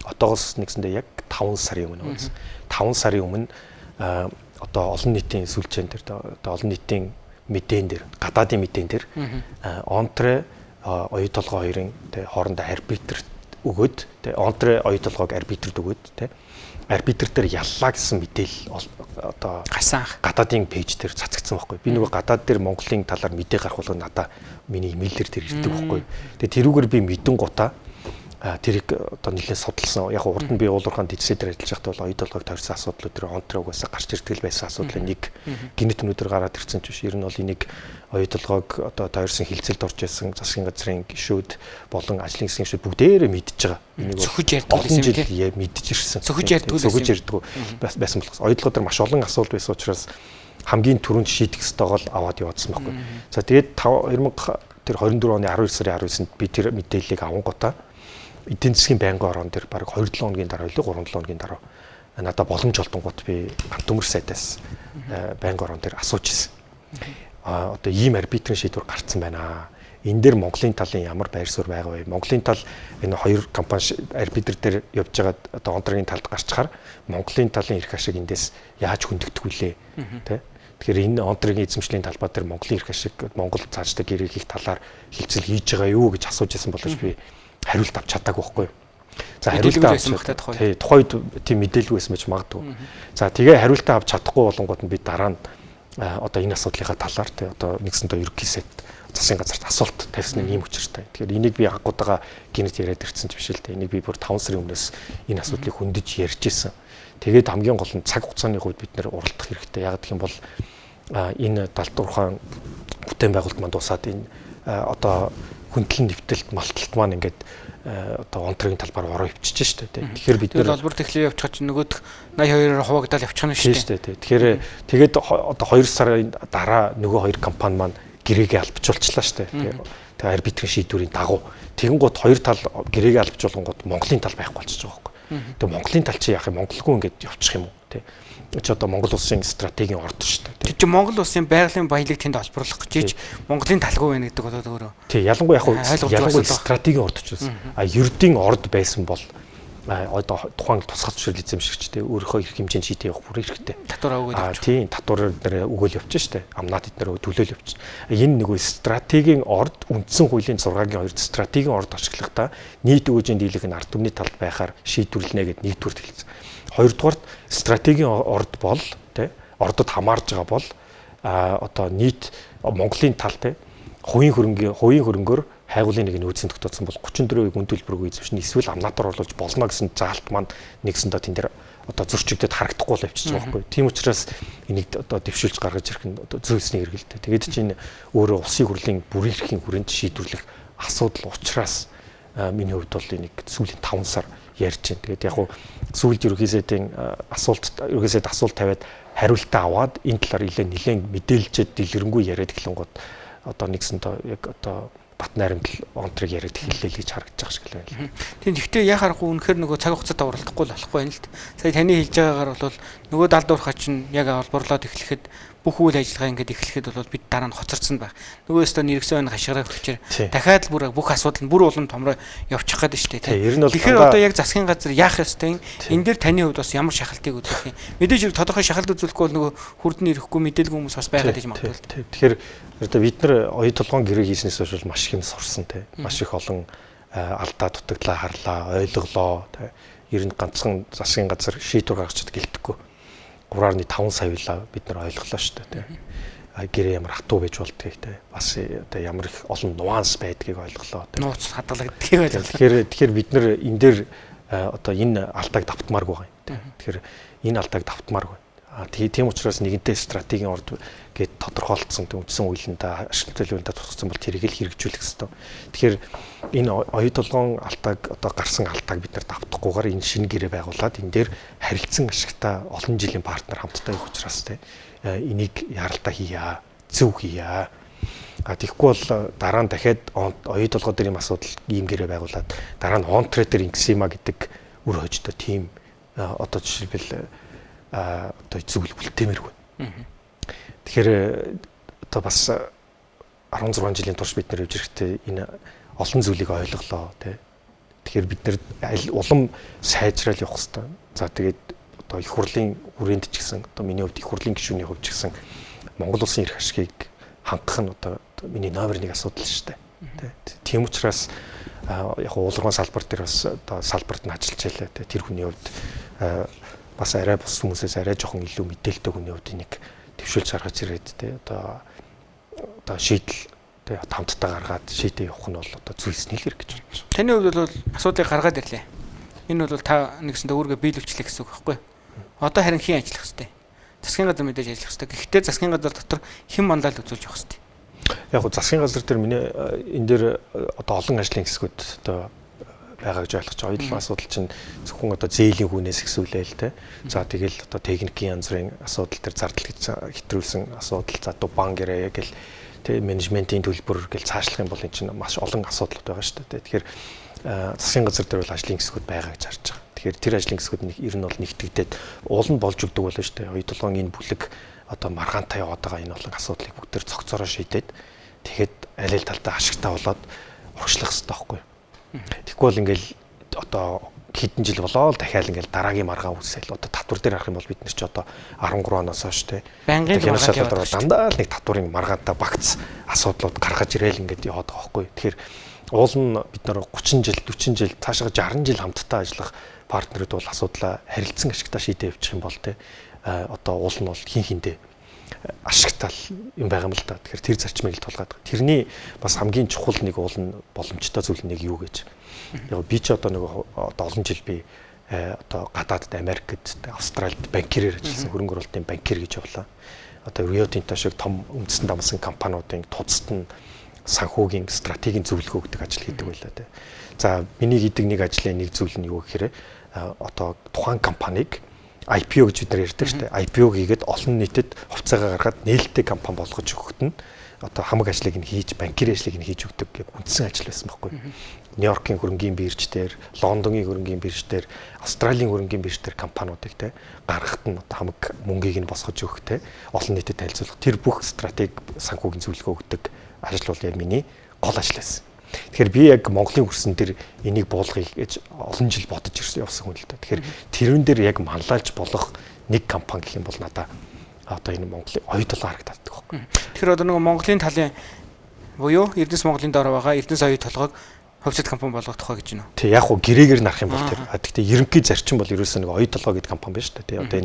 одоогоос нэгсэндээ яг 5 сарын өмнө байсан. 5 сарын өмнө одоо олон нийтийн сүлжээн дээр одоо олон нийтийн мэдэн дээр гадаадын мэдэн дээр онтре оюу толгой хоёрын тэ хоорондоо арбитрт өгөөд тэ онтре оюу толгойг арбитрт өгөөд тэ арбитр дээр яллаа гэсэн мэдээлэл одоо гасан гадаадын пэйж дээр цацагдсан байхгүй. Би нөгөө гадаад дээр Монголын талаар мэдээ гарах бол надаа миний имэйлээр тэр ирдэг байхгүй. Тэгээ тэрүүгээр би мэдэн гутаа тэрийг одоо нэлээд судалсан. Яг урд нь би уулуурхаанд эцсээ дээр ажиллаж байхдаа бол оюу толгойг тойрсон асуудлууд тэр онтре угаасаа гарч ирдэг байсан асуудлын нэг гинэт өнөдөр гараад ирсэн ч биш. Ер нь бол энийг оюу толгойг одоо тойрсон хилцэлд орж байсан засгийн газрын гишүүд болон ажлын хэсгийн гишүүд бүгдээрээ мэдж байгаа. Энийг зөвхөж ярьдаг гэсэн юм тийм мэдж ирсэн. Зөвхөж ярьдаг байсан болохоос оюу толгой дээр маш олон асуудал байсан учраас хамгийн түрүүнд шийдэх ёстойгоо аваад явуулсан байхгүй. За тэгээд 2024 оны 12 сарын 19-нд би тэр мэдээллийг аван гутаа эдийн засгийн байнгын орон дээр баг 2-7 хоногийн дараа үлээ 3-7 хоногийн дараа надад боломж олдонгууд би төмөр сайдаас байнгын орон дээр асууж ирсэн. Одоо ийм арбитрийн шийдвэр гарцсан байна. Энэ дээр Монголын талын ямар байр суурь байгаа вэ? Монголын тал энэ хоёр компани арбитр дээр явж байгаа одоо онтрагийн талд гарчхаар Монголын талын эрх ашиг эндээс яаж хөндөгдөх вүлээ? Тэ? Тэгэхээр энэ онтрагийн эзэмшлийн талбай дээр Монголын эрх ашиг Монгол цаашдаа гэрээ хийх талаар хилцэл хийж байгаа юу гэж асууж ирсэн боловч би хариулт авч чадаагүй байхгүй юу. За хариулт авч тий тухайд тийм мэдээлэл байсан байж магадгүй. За тэгээ хариулт авч чадахгүй болонгууд нь би дараа нь одоо энэ асуудлынхаа талаар тий одоо нэгсэндээ ерөнхий сайд засгийн газарт асуулт тавьсан юм учиртай. Тэгэхээр энийг би анхудаага гинэт яриад ирсэн ч биш л дээ. Энийг би бүр 5 сарын өмнөөс энэ асуудлыг хөндөж ярьж ирсэн. Тэгээд хамгийн гол нь цаг хугацааны хувьд бид нэр уралдах хэрэгтэй. Яг гэх юм бол энэ далдуурхаан бүтээн байгуулалт маань дуусаад энэ одоо хүндлэн нэвтэлт малталт маань ингээд одоо онтрагийн талбаар ороо өвчөж штэ тий. Тэгэхээр бид нэр олбор тэхлээ явуучих чинь нөгөөх 82-оор хуваагдаад явчих нь штэ тий. Тэгэхээр тэгээд одоо 2 сарын дараа нөгөө хоёр компани маань гэрээгээ албажуулчлаа штэ. Тэгээ арбитрийн шийдвэрийн дагуу тэгэнгუთ хоёр тал гэрээгээ албажуулгангууд Монголын тал байхгүй болчихж байгаа байхгүй. Тэгээ Монголын тал чи яах юм Монголгүй ингээд явчих юм уу тий. Чи одоо Монгол улсын стратегийн орд шүү дээ. Тэр чи Монгол улсын байгалийн баялаг тэнд олборлох гэж Монголын талгүй байна гэдэг болоод өөрөө. Тий, ялангуяа яг стратегийн орд ч байсан. Ердийн орд байсан бол одоо тухайн тусгай зөвшөөрөл эзэмшигчтэй өөрийнхөө эрх хэмжээнд шийдэх явах бүр хэрэгтэй. Татвараа өгөөд явчих. Тийм, татвар дээр өгөөл явчих штэ. Амнаад эднэр төлөөл явчих. Энэ нэг стратегийн орд үндсэн хуулийн 6-гийн 2 стратегийн орд ашиглахдаа нийт өгөөжийн дийлэх нь ард түмний талд байхаар шийдвэрлэнэ гэд нэгдүгээр хэлсэн. Хоёрдугаарт стратегийн орд бол тий ордод хамаарж байгаа бол одоо нийт Монголын тал тий хувийн хөрөнгөөр хайгуулын нэг нөөцийн тогтоосон бол 34% үн төлбөргүй эзэмшнэ эсвэл амнаатар оруулж болно гэсэн заалт маань нэгсэндээ тэн дээр одоо зөрчигдөд харагдахгүй л явчихж байгаа байхгүй. Тийм учраас энийг одоо дэвшүүлж гаргаж ирэх нь одоо зөөсний хэрэгэлтэй. Тэгээд чинь өөрөө улсын хурлын бүрэн эрхийн хүрээнд шийдвэрлэх асуудал учраас миний хувьд бол энийг сүүлийн 5 сар ярьж байна. Тэгээд яг хуу сүүлд ерөнхий сайдын асуулт тавиад хариултаа аваад энэ талаар нэлээд мэдээлжээд дэлгэрэнгүй яриад эхлэнгууд одоо нэгсэндээ яг одоо бат найрамдал онтрыг яриад эхэллээ гэж харагдаж байгаа шиг л байна. Тийм гэхдээ яхаарахгүй үнэхээр нөгөө цаг хугацаатай уралдахгүй л болохгүй юм л т. Сая таны хэлж байгаагаар бол нөгөө далдуурхаа чинь яг олборлоод эхлэхэд бүх үйл ажиллагаа ингээд эхлэхэд бол бид дараа нь хоцорсон байх. Нөгөө өстө нэргсэн байна хашгираа өгчээр дахиад бүр бүх асуудал нь бүр улам томроо явчих гээд шүү дээ. Тэгэхээр одоо яг засгийн газар яах ёстой юм? Энэ дээр таны хувьд бас ямар шахалтыг үзүүлэх юм? Мэдээж тодорхой шахалт үзүүлэхгүй бол нөгөө хүрдэн ирэхгүй мэдээлгүй хүмүүс бас байгаад иж магадгүй. Тэгэхээр одоо бид нар оюу толгойн гэрээ хийснээс хойш маш их юм сурсан те. Маш их олон алдаа дутагдлаа харлаа, ойлголоо те. Ер нь ганцхан засгийн газар шийдвэр гаргачаад гэлтэхгүй. 3.5 сая бид нар ойлголоо шүү дээ. Гэрээ ямар хатуу байж болдгийг те. Бас одоо ямар их олон нюанс байдгийг ойлголоо. Нууц хадгалагддгийг ойлголоо. Тэгэхээр бид нар энэ дээр одоо энэ алдааг давтмааргүй байгаа юм те. Тэгэхээр энэ алдааг давтмааргүй. Тийм учраас нэгэнтээ стратегийн орд гээд тодорхойлцсон үндсэн хуулиндаа ашиглалтын төлөвлөлтөд тусгацсан бол тэрийг л хэрэгжүүлэх ёстой. Тэгэхээр энэ оюу толгойн алдааг одоо гарсан алдааг бид нар давтахгүйгээр энэ шинэ гэрээ байгуулад энэ дээр харилцан ашигтай олон жилийн партнер хамтдаа явах учраас те энийг яралдаа хийя, зөв хийя. Тэгэхгүй бол дараа нь дахиад оюу толгой дээр юм асуудал ийм гэрээ байгуулад дараа нь он трейдер инксима гэдэг үр хожтой тим одоо жишээлбэл одоо зүйл үлдээмэргүй. Тэгэхээр одоо бас 16 жилийн турш бид нэр явж ирэхдээ энэ олон зүйлийг ойлголоо тий. Тэгэхээр бид нэр улам сайжрал явах хэрэгтэй. За тэгээд одоо их хурлын хүрээнд ч гэсэн одоо миний хувьд их хурлын гишүүний хувьд ч гэсэн Монгол улсын эрх ашгийг хангах нь одоо миний номер 1 асуудал шүү дээ. Тийм учраас яг уулгын салбар дээр бас одоо салбарт нь ажиллаж байлаа. Тэр хүний хувьд бас арай бус хүмүүсээс арай жоохон илүү мэдээлэлтэй хүний хувьд энийг төвшүүлж гаргаж ирээд одоо шийдэл хамтдаа гаргаад шийдээ явах нь бол одоо зүйлс нийлэр гэж байна. Таны хувьд бол асуудлыг гаргаад ирлээ. Энэ бол та нэгсэндээ өөргөө биелүүлчлээ гэсэн үг байхгүй юу? Одоо харин хэн ажиллах хэвтэй? Засгийн газар мэдээж ажиллах хэвтэй. Гэхдээ засгийн газар дотор хэн мандал үзүүлж явах хэвтэй? Яг гоо засгийн газар дээр миний энэ дээр одоо олон ажлын хэсгүүд одоо байгаа гэж ойлгож байгаа. Оюутлын асуудал чинь зөвхөн одоо зээлийн хүнээс ихсүүлээл те. За тэгэл одоо техникийн янз бүрийн асуудал төр зардал хэтрүүлсэн асуудал за банк гэрээ гэл те менежментийн төлбөр гэл цаашлах юм бол энэ чинь маш олон асуудлууд байгаа шүү дээ. Тэгэхээр засгийн газар дээр бол ажлын хэсгүүд байгаа гэж харж байгаа. Тэгэхээр тэр ажлын хэсгүүд ер нь бол нэгтгэгдээд уул нь болж өгдөг болно шүү дээ. Оюутлын энэ бүлэг одоо маргаантай яваад байгаа энэ олон асуудлыг бүгд төр цогцороо шийдээд тэгэхэд аль аль талдаа ашигтай болоод урагшлах хэрэгтэй байхгүй юу? Тэгэхгүй бол ингээл одоо хэдэн жил болоо л дахиад ингээл дараагийн маргаа үүсэл одоо татвар дээр харах юм бол бид нар ч одоо 13 оноос хойш те байнгын маргаа дандаа л нэг татварын маргаантай багц асуудлууд гаргаж ирээл ингээд яваад байгаа байхгүй. Тэгэхээр уул нь бид нар 30 жил 40 жил цаашаа 60 жил хамтдаа ажиллах партнерууд бол асуудлаа харилцан ашигтай шийдээ явуучих юм бол те одоо уул нь бол хин хиндэ ашигтай юм байгаа юм л да. Тэгэхээр тэр зарчмыг л тулгаад байгаа. Тэрний бас хамгийн чухал нэг уул нь боломжтой зүйл нэг юу гэж. Яг би ч одоо нэг олон жил би одоо гадаадд Америкт, Австралид банкирээр ажилласан хөрөнгө оруулалтын банкир гэж явлаа. Одоо Rio Tinto шиг том үндэстэн дамсан компаниудын тусад нь санхүүгийн стратегийн зөвлөгөө гэдэг ажил хийдэг байлаа те. За миний хийдэг нэг ажлын нэг зүйл нь юу гэхээр одоо тухайн компанийг IPO гэж бид нар ярьдаг шүү дээ. IPO хийгээд олон нийтэд хувьцаагаа гаргаад нээлттэй компани болгож өгөхөд нь одоо хамаг ажлыг нь хийж, банкир ажлыг нь хийж өгдөг гэх үндсэн ажил байсан байхгүй. Нью-Йоркийн хөрөнгийн бирж дээр, Лондонгийн хөрөнгийн бирж дээр, Австралийн хөрөнгийн бирж дээр компаниудыг те гаргахад нь одоо хамаг мөнгийг нь босгож өгөх те олон нийтэд танилцуулах тэр бүх стратеги санхүүгийн зөвлөгөө өгдөг ажил бол яг миний гол ажил байсан. Тэгэхээр би яг Монголын хөрсөн дээр энийг буулгая гэж олон жил бодож явсан хүн л дээ. Тэгэхээр тэрэн дээр яг манлайлж болох нэг компани гэх юм бол надаа одоо энэ Монголын оюутал харагдаад байгаа байхгүй. Тэгэхээр одоо нөгөө Монголын талын буюу Эрдэнэс Монголын доор байгаа Эрдэнэс оюу толгойг хувьцат компани болгох тухай гэж байна уу? Тий, яг хуу гэрээгээр нарах юм бол тэр. Гэхдээ ерөнхий зарчим бол ерөөсөө нэг оюу толгой гэдэг компани байна шүү дээ. Тий, одоо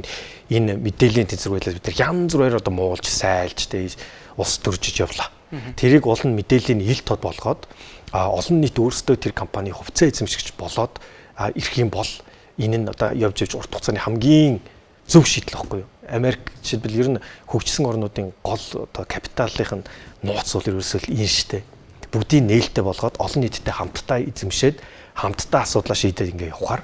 энэ мэдээллийн тэнцвэр байлаас бид нар янз бүрээр одоо муулж, сайлж, тий, ус төржиж явлаа. Тэрийг олон мэдээллийн ил тод болгоод олон нийт өөрсдөө тэр компани хувьцаа эзэмшигч болоод ирэх юм бол энэ нь одоо явж урт хугацааны хамгийн зөв шийдэл байхгүй юу? Америк жишээлбэл ер нь хөгжсөн орнуудын гол одоо капиталын нууц бол ерөөсөө энэ шүү дээ. Бүгдийг нээлттэй болгоод олон нийтэд хамтдаа эзэмшээд хамтдаа асуудлаа шийдээд ингээ явахаар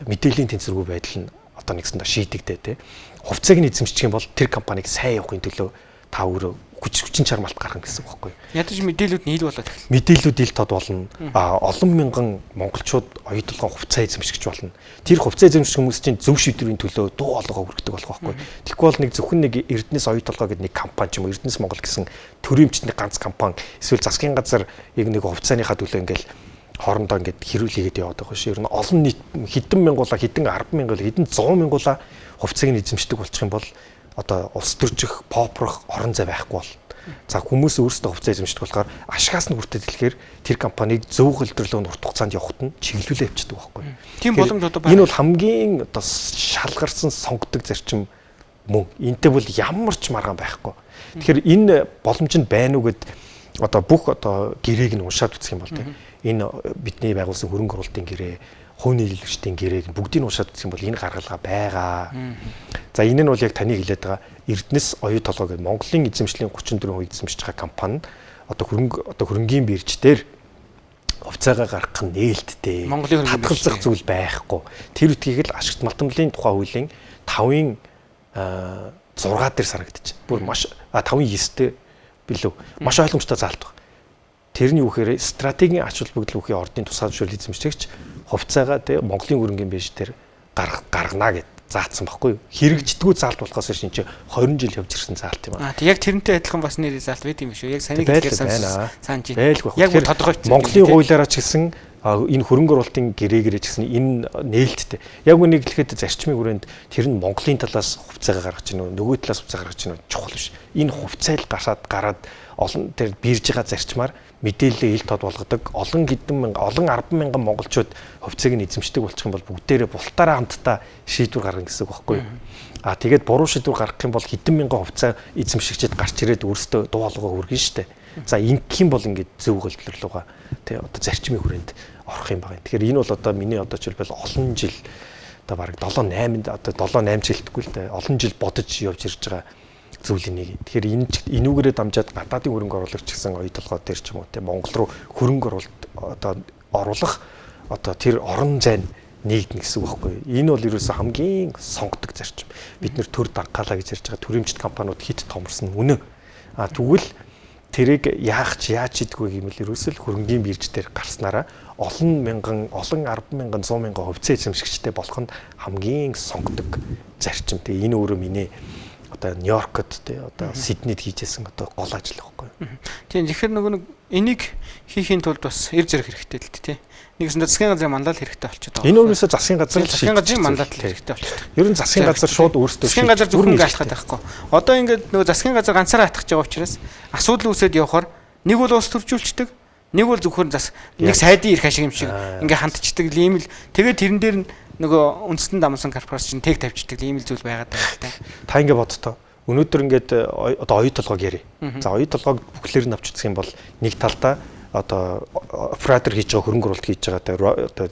мэдээллийн тэнцвэргүй байдал нь одоо нэгсэндээ шийдэгдээ тий. Хувьцааг нь эзэмшчих юм бол тэр компанийг сайн явахын төлөө та өөрөө хүчин чармаалт гаргах гэсэн үг байхгүй юу? Ядаж мэдээлүүд нь ил болоод эхэлнэ. Мэдээлүүд ил тод болно. Олон мянган монголчууд оюу толгой хувьцаа эзэмшигч болно. Тэр хувьцаа эзэмших хүмүүс чинь зөв шийдвэрийн төлөө дуу хоолойгоо хүргэдэг болох байхгүй юу? Тэгэхгүй бол нэг зөвхөн нэг Эрдэнэс оюу толгой гэдэг нэг компани ч юм уу Эрдэнэс Монгол гэсэн төрөмчний ганц компани эсвэл засгийн газар яг нэг хувьцааныхаа төлөө ингээл хоорондоо ингээд хэрүүлээгээд яваад байгаа шүү. Ер нь олон нийт хэдэн мянгуулаа, хэдэн 10,000, хэдэн 100,000 хувьцааг нь эзэмшдэг болчих юм бол одоо улс төржих, попрох орон зай байхгүй бол. За хүмүүс өөрсдөө хувьцаа эзэмшдэг болохоор ашигаас нь хүртэл хэлэхээр тэр компанийг зөв хөлдрөлөнд урт хугацаанд явахад нь чиглүүлээ явчихдаг байхгүй. Тийм боломж одоо байна. Энэ бол хамгийн одоо шалгарсан сонгодог зарчим мөн. Энтэй бол ямар ч маргаан байхгүй. Тэгэхээр энэ боломж нь байна уу гэд одоо бүх одоо гэрээг нь уншаад үзэх юм бол тийм энэ бидний байгуулсан хөрөнгө оруулалтын гэрээ, хувь нийлүүлэгчдийн гэрээг бүгдийг нь уншаад үзэх юм бол энэ гаргалгаа байгаа. За энэ нь бол яг таны хэлээд байгаа Эрдэнэс оюу толгой гэдэг Монголын эзэмшлийн 34% эзэмшиж байгаа компани одоо хөрөнгийн биржээр хувьцаагаа гаргах нь нээлттэй. Монголын хөрөнгө хадгалзах зүйл байхгүй. Тэр үтгийг л ашигт малтамлын тухай хуулийн 5-ын 6 дээр сарагдчих. Бүр маш 5-ын 9-тэй билүү? Маш ойлгомжтой заалт баг. Тэрний үхээр стратегийн ач холбогдол бүхий ордын тусгай зөвшөөрөл эзэмшигч хувьцаагаа тэгээ Монголын хөрөнгөний бирж дээр гаргана гэд заасан байхгүй юу? Хэрэгждэггүй заалт болохоос шинэ чи 20 жил явж ирсэн заалт юм аа. Тэг яг тэрнтэй адилхан бас нэр заалт байт юм шүү. Яг саний гэхээр санаж байна. Яг бүр тодорхойлцсон. Монголын хуулиараа ч гэсэн энэ хөрөнгө оруулалтын гэрээгээрээ ч гэсэн энэ нээлттэй. Яг үнийг хэлэхэд зарчмын хүрээнд тэр нь Монголын талаас хувьцаагаа гаргаж гинөө, нөгөө талаас хувьцаа гаргаж гинөө чухал биш. Энэ хувьцаал гараад олон тэр биржийн зарчмаар мэдээлэлээ ил тод болгодог олон 10,000 монголчууд хувьцааг нь эзэмшдэг болчих юм бол бүгдээрээ бултаараа хамтдаа шийдвэр гаргана гэсэн үг байхгүй юу? Тэгээд буруу шийдвэр гаргах юм бол хэдэн мянган хувьцаа эзэмшигчид гарч ирээд өөрсдөө дуу хоолойгоо хүргэн штэ. За ингэх юм бол ингээд зөв хөлтлөрлөгөө тий одоо зарчмын хүрээнд орох юм байна. Тэгэхээр энэ бол одоо миний одоо жишээлбэл олон жил одоо бараг 7-8 жилтгүй л дээ олон жил бодож явж ирж байгаа зүйлийн нэг. Тэгэхээр энүүгээрээ дамжаад гадаадын хөрөнгө оруулагч гэсэн оюу толгой дээр ч юм уу тий Монгол руу хөрөнгө оруулах одоо тэр орон зайн нэгднэ гэсэн үг байхгүй. Энэ бол ерөөсөө хамгийн сонгодог зарчим. Бид нэр төр дангаалаа гэж ярьж байгаа төрөмжт компаниуд хит томорсон үнэ. Тэгвэл тэрийг яаж идэггүй юм бол ерөөсөө хөрөнгөний бирж дээр гарснараа олон 10,000, 100,000 хувьцаа эзэмшигчтэй болох нь хамгийн сонгодог зарчим. Тэгээ энэ өөрөө миний одоо Нью-Йоркт тий одоо Сиднейд хийжсэн одоо гол ажил байхгүй. Тийм тэгэхээр нөгөө энийг хийхийн тулд бас эр зэрэг хэрэгтэй л тий. Нэгсэн засгийн газрын мандат хэрэгтэй болчиход байгаа. Энэ өөрөөсөө засгийн газрын мандат хэрэгтэй болчиход. Ер нь засгийн газар шууд өөртөө засгийн газар зөвхөн гаалхаад байхгүй. Одоо ингээд нөгөө засгийн газар ганцаараа хатгах байгаа учраас асуудал үүсээд явхаар нэг бол улс төржүүлчдэг, нэг бол зөвхөн нэг сайдын ирэх ашиг юм шиг ингээ хандчихдаг ийм л тэгээд тэрэн дээр нөгөө үндэстэн дамсан корпорац чинь тэг тавьчихдаг ийм л зүйл байгаад байна л та ингээ бодтоо. Өнөөдөр ингээд одоо оюу толгойг ярив. За оюу толгойг бүхлээр нь авч үзэх юм бол нэг талдаа одоо оператор хийж байгаа хөрөнгө оруулалт хийж байгаа одоо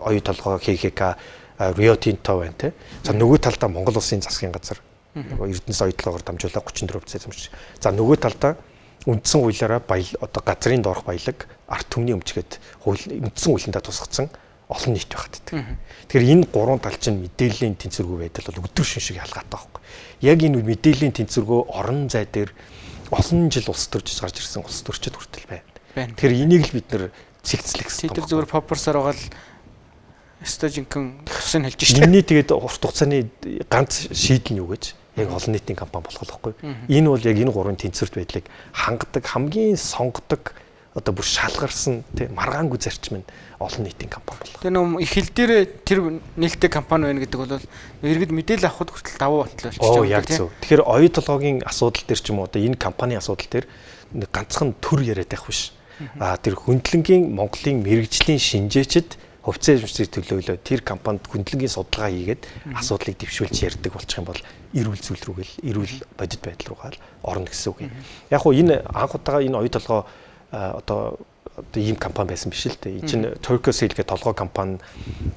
оюу толгой ХХК Rio Tinto байна те. За нөгөө талдаа Монгол улсын засгийн газар Эрдэнэс оюу толгойгоор дамжуулаад 34% эзэмшиж. За нөгөө талдаа үндсэн хуулиараа одоо газрын доорх баялаг арт түмний өмчгээд үндсэн хуулиндаа тусгацсан олон нийт байхад. Тэгэхээр энэ гурван тал чинь мэдээллийн тэнцвэргүй байдал бол өдөр шиншиг ялгаатай байхгүй. Яг энэ мэдээллийн тэнцвэргүй орон зай дээр олон жил улс төрж гарч ирсэн улс төрчид хүртэл байна. Тэгэхээр энийг л бид нэр цэгцлэх гэсэн. Тэр зүгээр попорсоор байгаа л стожинхэн тусын хэлж штэ. Миний тэгээд урт хугацааны ганц шийдэл нь юу гэж яг олон нийтийн компани болох байхгүй. Энэ бол яг энэ гурван тэнцвэрт байдлыг хангадаг хамгийн сонгодог одоо бүр шалгарсан тий маргаангүй зарчим нь олон нийтийн компани болох. Тэр нөө их хэл дээр тэр нээлттэй компани байна гэдэг бол иргэд мэдээлэл авахд хүртэл давуу батал болчихж байгаа. Яг зөв. Тэгэхээр оюу толгойн асуудал дээр ч юм уу одоо энэ компани асуудал дээр ганцхан төр яриад байх биш. Тэр хөндлөнгийн Монголын мэрэгжлийн шинжээчд хувьцаа эзэмшигчдийн төлөөлөө тэр компанид хөндлөнгийн судалгаа хийгээд асуудлыг дэвшүүлж ярьдаг болчих юм бол эрүүл зүйл рүүгээл эрүүл бодит байдал руугаа л орно гэсэн үг юм. Яг хуу энэ анх удаага энэ оюу толгой одоо ийм компани байсан биш л дээ. Энэ чинь Turkcell гэх толгой компани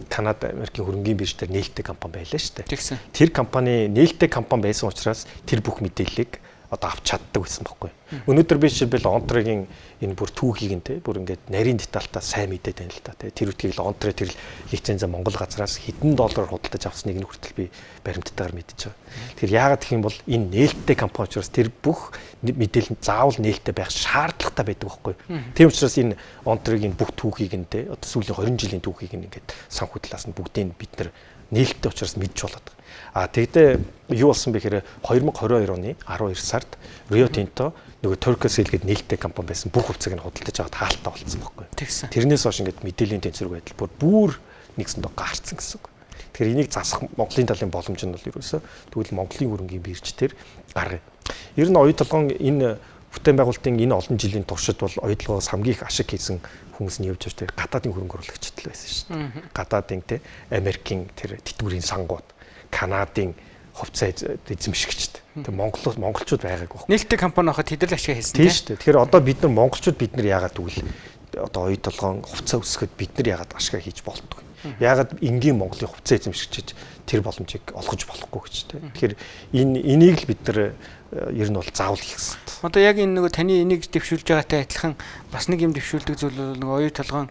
Канада, Америкийн хөрөнгөний бирж дээр нээлттэй компани байлаа шүү дээ. Тэр компани нээлттэй компани байсан учраас тэр бүх мэдээллийг одоо авч чаддаг байсан байхгүй. Өнөөдөр би жишээлбэл онтрогийн энэ бүр түүхийг нь те бүр ингээд нарийн детальтаа сайн мэдээд байна л да. Тэр үтгийг л онтро тэр лицензээ Монгол газраас хэдэн доллараар худалдаж авсныг нь хүртэл би баримттайгаар мэдчихэж байгаа. Тэгэхээр яагаад гэх юм бол энэ нээлттэй компани учраас тэр бүх мэдээлэл заавал нээлттэй байх шаардлагатай байдаг байхгүй. Тийм учраас энэ онтрогийн бүх түүхийг нь те одоо сүүлийн 20 жилийн түүхийг нь ингээд санхүүдлаас нь бүгдийг бид нар нээлттэй учраас мэдж болоод. Тэгдээ юу болсон бэ гэхээр 2022 оны 12 сард Rio Tinto нөгөө Turkcell гэдэг нээлттэй компани байсан бүх хувьцааг нь худалдаж аваад хаалттай болсон байхгүй. Тэрнээс хойш ингээд мэдээллийн тэнцвэргүй байдал бүр нэгсэндээ гарцсан гэсэн үг. Тэгэхээр энийг засах Монголын талын боломж нь бол ерөөсөө тэгвэл Монголын хөрөнгөний бирж дээр гаргая. Ер нь оюу толгойн энэ бүтээн байгуулалтын энэ олон жилийн туршид бол оюу толгоос хамгийн их ашиг хийсэн хүмүүс нь явж байгаа гадаадын хөрөнгө оруулагчид л байсан шүү дээ. Гадаадын те Америкийн тэр тэтгэврийн сангууд, Канадын хувьцаа эзэмшигчд. Тэг монголчууд байгаагүй. Нээлттэй компани хахад тэд л ашиг хийсэн тийм шүү дээ. Тэгэхээр одоо бид нар монголчууд бид нар яагаад тэгвэл одоо оюу толгойн хувьцаа өсгөхөд бид нар яагаад ашиг хийж болтгүй. Яагаад энгийн Монголын хувьцаа эзэмшигчид тэр боломжийг олгож болохгүй гэж тийм. Тэгэхээр энийг л бид нар ер нь бол заавал хийх хэрэгтэй. Одоо яг энэ нөгөө таны энийг дэвшүүлж байгаатай адилхан бас нэг юм дэвшүүлдэг зүйл бол нөгөө оюу толгойн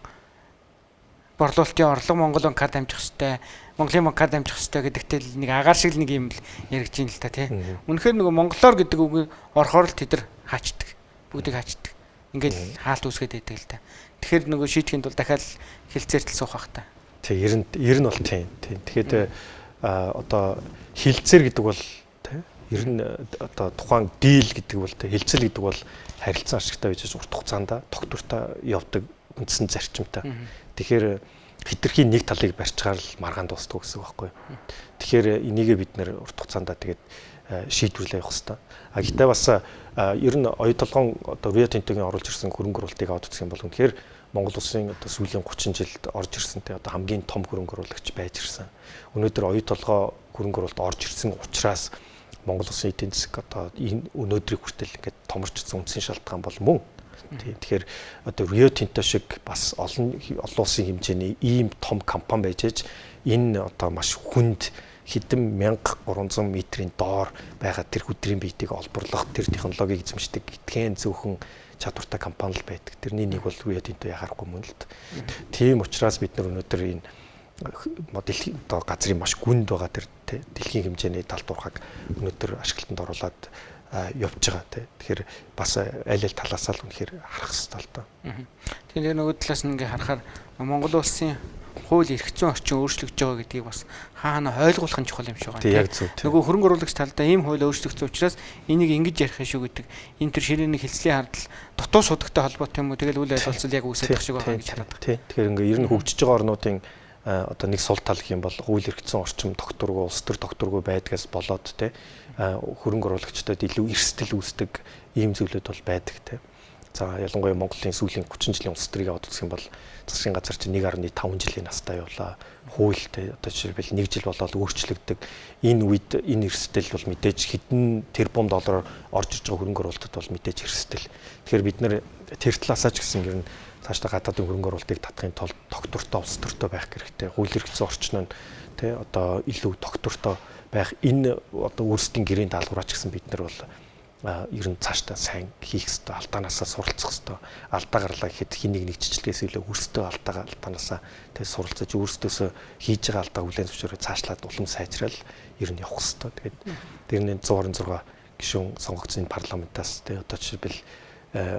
борлуулалтын орлого Монгол банкар дамжих хэвээр, Монголын банкар дамжих хэвээр гэдэгтэй л нэг агаар шиг нэг юм л яригдж ийн л та тий. Үнэхээр нөгөө монголоор гэдэг үг орохоор л тэд нар хаачдаг. бүгдийг хаачдаг. Ингээл хаалт үүсгээд байдаг л та. Тэгэхээр нөгөө шийдэхэд бол дахиад хилцээртэл суух бах та. Тэг ер нь бол тийм. Тэгэхээр одоо хилцээр гэдэг бол тий ер нь одоо тухайн дийл гэдэг бол хилцэл гэдэг бол харилцан ашигтай байж урт хугацаанд тогтвортой явдаг үндсэн зарчимтай. Тэгэхээр хитрхи нэг талыг барьцгаар л маргаан дуустдаг гэсэн үг байхгүй. Тэгэхээр энийгээ бид нэр урт хугацаанд тэгээд шийдвэрлэх явах хэрэгтэй. А гэтээ бас ер нь оюу толгоон одоо Rio Tinto-гийн оруулж ирсэн хөрөнгө оруулалтыг аваад үзэх юм бол үнэхээр Монгол улсын одоо сүүлийн 30 жилд орж ирсэнтэй одоо хамгийн том хөрөнгө оруулагч байж ирсэн. Өнөөдөр оюу толгой хөрөнгө оруулалт орж ирсэн учраас Монгол улсын эдийн засаг одоо энэ өнөөдрийг хүртэл ингээд томорчсон үндсэн шалтгаан бол мөн. Тэгэхээр одоо Rio Tinto шиг бас олон улсын хэмжээний ийм том компани байж ээж энэ одоо маш хүнд хэдэн 1300 метрийн доор байгаа тэр хөдрийн биетийг олборлох тэр технологиг эзэмшдэг итгэн зөвхөн чадвартай компани л байдаг. Тэрний нэг бол Rio Tinto яхахгүй мөн л д. Тийм учраас бид нар өнөөдөр энэ модель одоо газрын маш гүнд байгаа тэр дэлхийн хэмжээний талдуурхаг өнөөдөр ашиглалтанд оруулаад явж байгаа тий. Тэгэхээр бас аль талаас нь үнэхээр харах хэрэгтэй л доо. Тэгэхээр нөгөө талаас нь ингээ харахаар Монгол улсын хууль эрх зүйн орчин өөрчлөгдөж байгаа гэдгийг бас хаана ойлгуулах нь чухал юм шиг байна. Яг зөв. Нөгөө хөрөнгө оруулагч талдаа ийм хууль өөрчлөгдсөн учраас энийг ингэж ярих шүү гэдэг. Энэ төр ширээний хэлцлийн хардал дутуу судагтай холбоотой юм уу? Тэгэл үл ойлголцол яг үүсэх шиг байгаа гэж хараад байна. Тий. Тэгэхээр ингээ ер нь хөгжиж байгаа орнуудын одоо нэг сул тал гэх юм бол хууль эрх зүйн орчин тогтворгүй улс төр тогтворгүй байдгаас болоод тий хөрөнгө оруулагчдад илүү эрсдэл үүсдэг ийм зүйлүүд бол байдаг тий. За ялангуяа Монголын сүүлийн 30 жилийн улс төрийг аваад үзэх юм бол засгийн газар чинь 1.5 жилийн настай явлаа. Хуультай одоо жишээлбэл 1 жил болоод өөрчлөгдөг. Энэ үед энэ эрсдэл бол мэдээж хэдэн тэрбум доллараар орж иж байгаа хөрөнгө оруулалтад бол мэдээж эрсдэл. Тэгэхээр бид нэр тэр талаасаа ч гэсэн гэрн цаашдаа гадаадын хөрөнгө оруулалтыг татахын тулд тогтвортой улс төртэй байх хэрэгтэй. Хууль эрх зүйн орчин нь тий одоо илүү тогтвортой байх энэ одоо өөрсдийн гэрийн даалгавраач гэсэн бид нар бол ер нь цаашдаа сайн хийх хэрэгтэй, алдаанаасаа суралцах хэрэгтэй. Алдаа гарлаа гэхэд хэнийг нэг жижигчилгээс илүү өрсдөө алдаанаасаа тэг суралцаж өөрсдөөсөө хийж байгаа алдаа хүлээн зөвшөөрөө цаашлаад улам сайжрал ер нь явах хэрэгтэй. Тэгээд дэрний 126 гишүүн сонгогдсон парламентаас тэг одоо жишээлбэл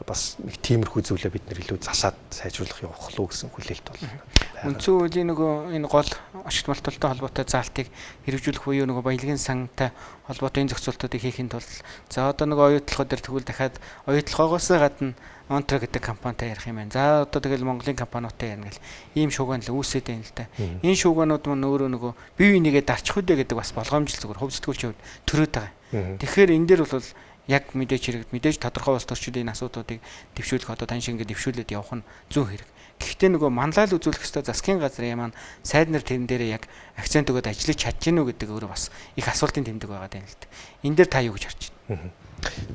бас нэг тиймэрхүү зүйлээ бид нэр илүү засаад сайжруулах явах лөө гэсэн хүлээлт болно. Үндсэн хуулийн нөгөө энэ гол ашигт малталтай холбоотой заалтыг хэрэгжүүлэх буюу нөгөө баялагын сантай холбоотой энэ зохицуултуудыг хийхин тулд за одоо нөгөө оюутлогоо дээр тэгвэл дахиад оюутлогоос гадна Монтра гэдэг компанитай ярих юм байна. За одоо тэгэл Монголын компаниудтай ярина гэл ийм шууган л үүсээд байна л да. Энэ шууганууд мань өөрөө нөгөө бие бинийгээ дарчих үдэ гэдэг бас болгоомжл зүгээр хөв сэтгүүлч төрөөд байгаа. Тэгэхээр энэ дээр бол яг мэдээж хэрэг мэдээж тодорхой улс төрчдийн асуудлуудыг дэвшүүлэх одоо тань шиг ингэ дэвшүүлээд явах нь зөв хэрэг. Гэхдээ нөгөө манлайл үзүүлэх ёстой засгийн газрын маань сайд нар тэрэн дээрээ яг акцент өгөөд ажиллаж чадж гинүү гэдэг өөрөө бас их асуултын тэмдэг байгаа юм л да. Энэ дээр та юу гэж харж байна?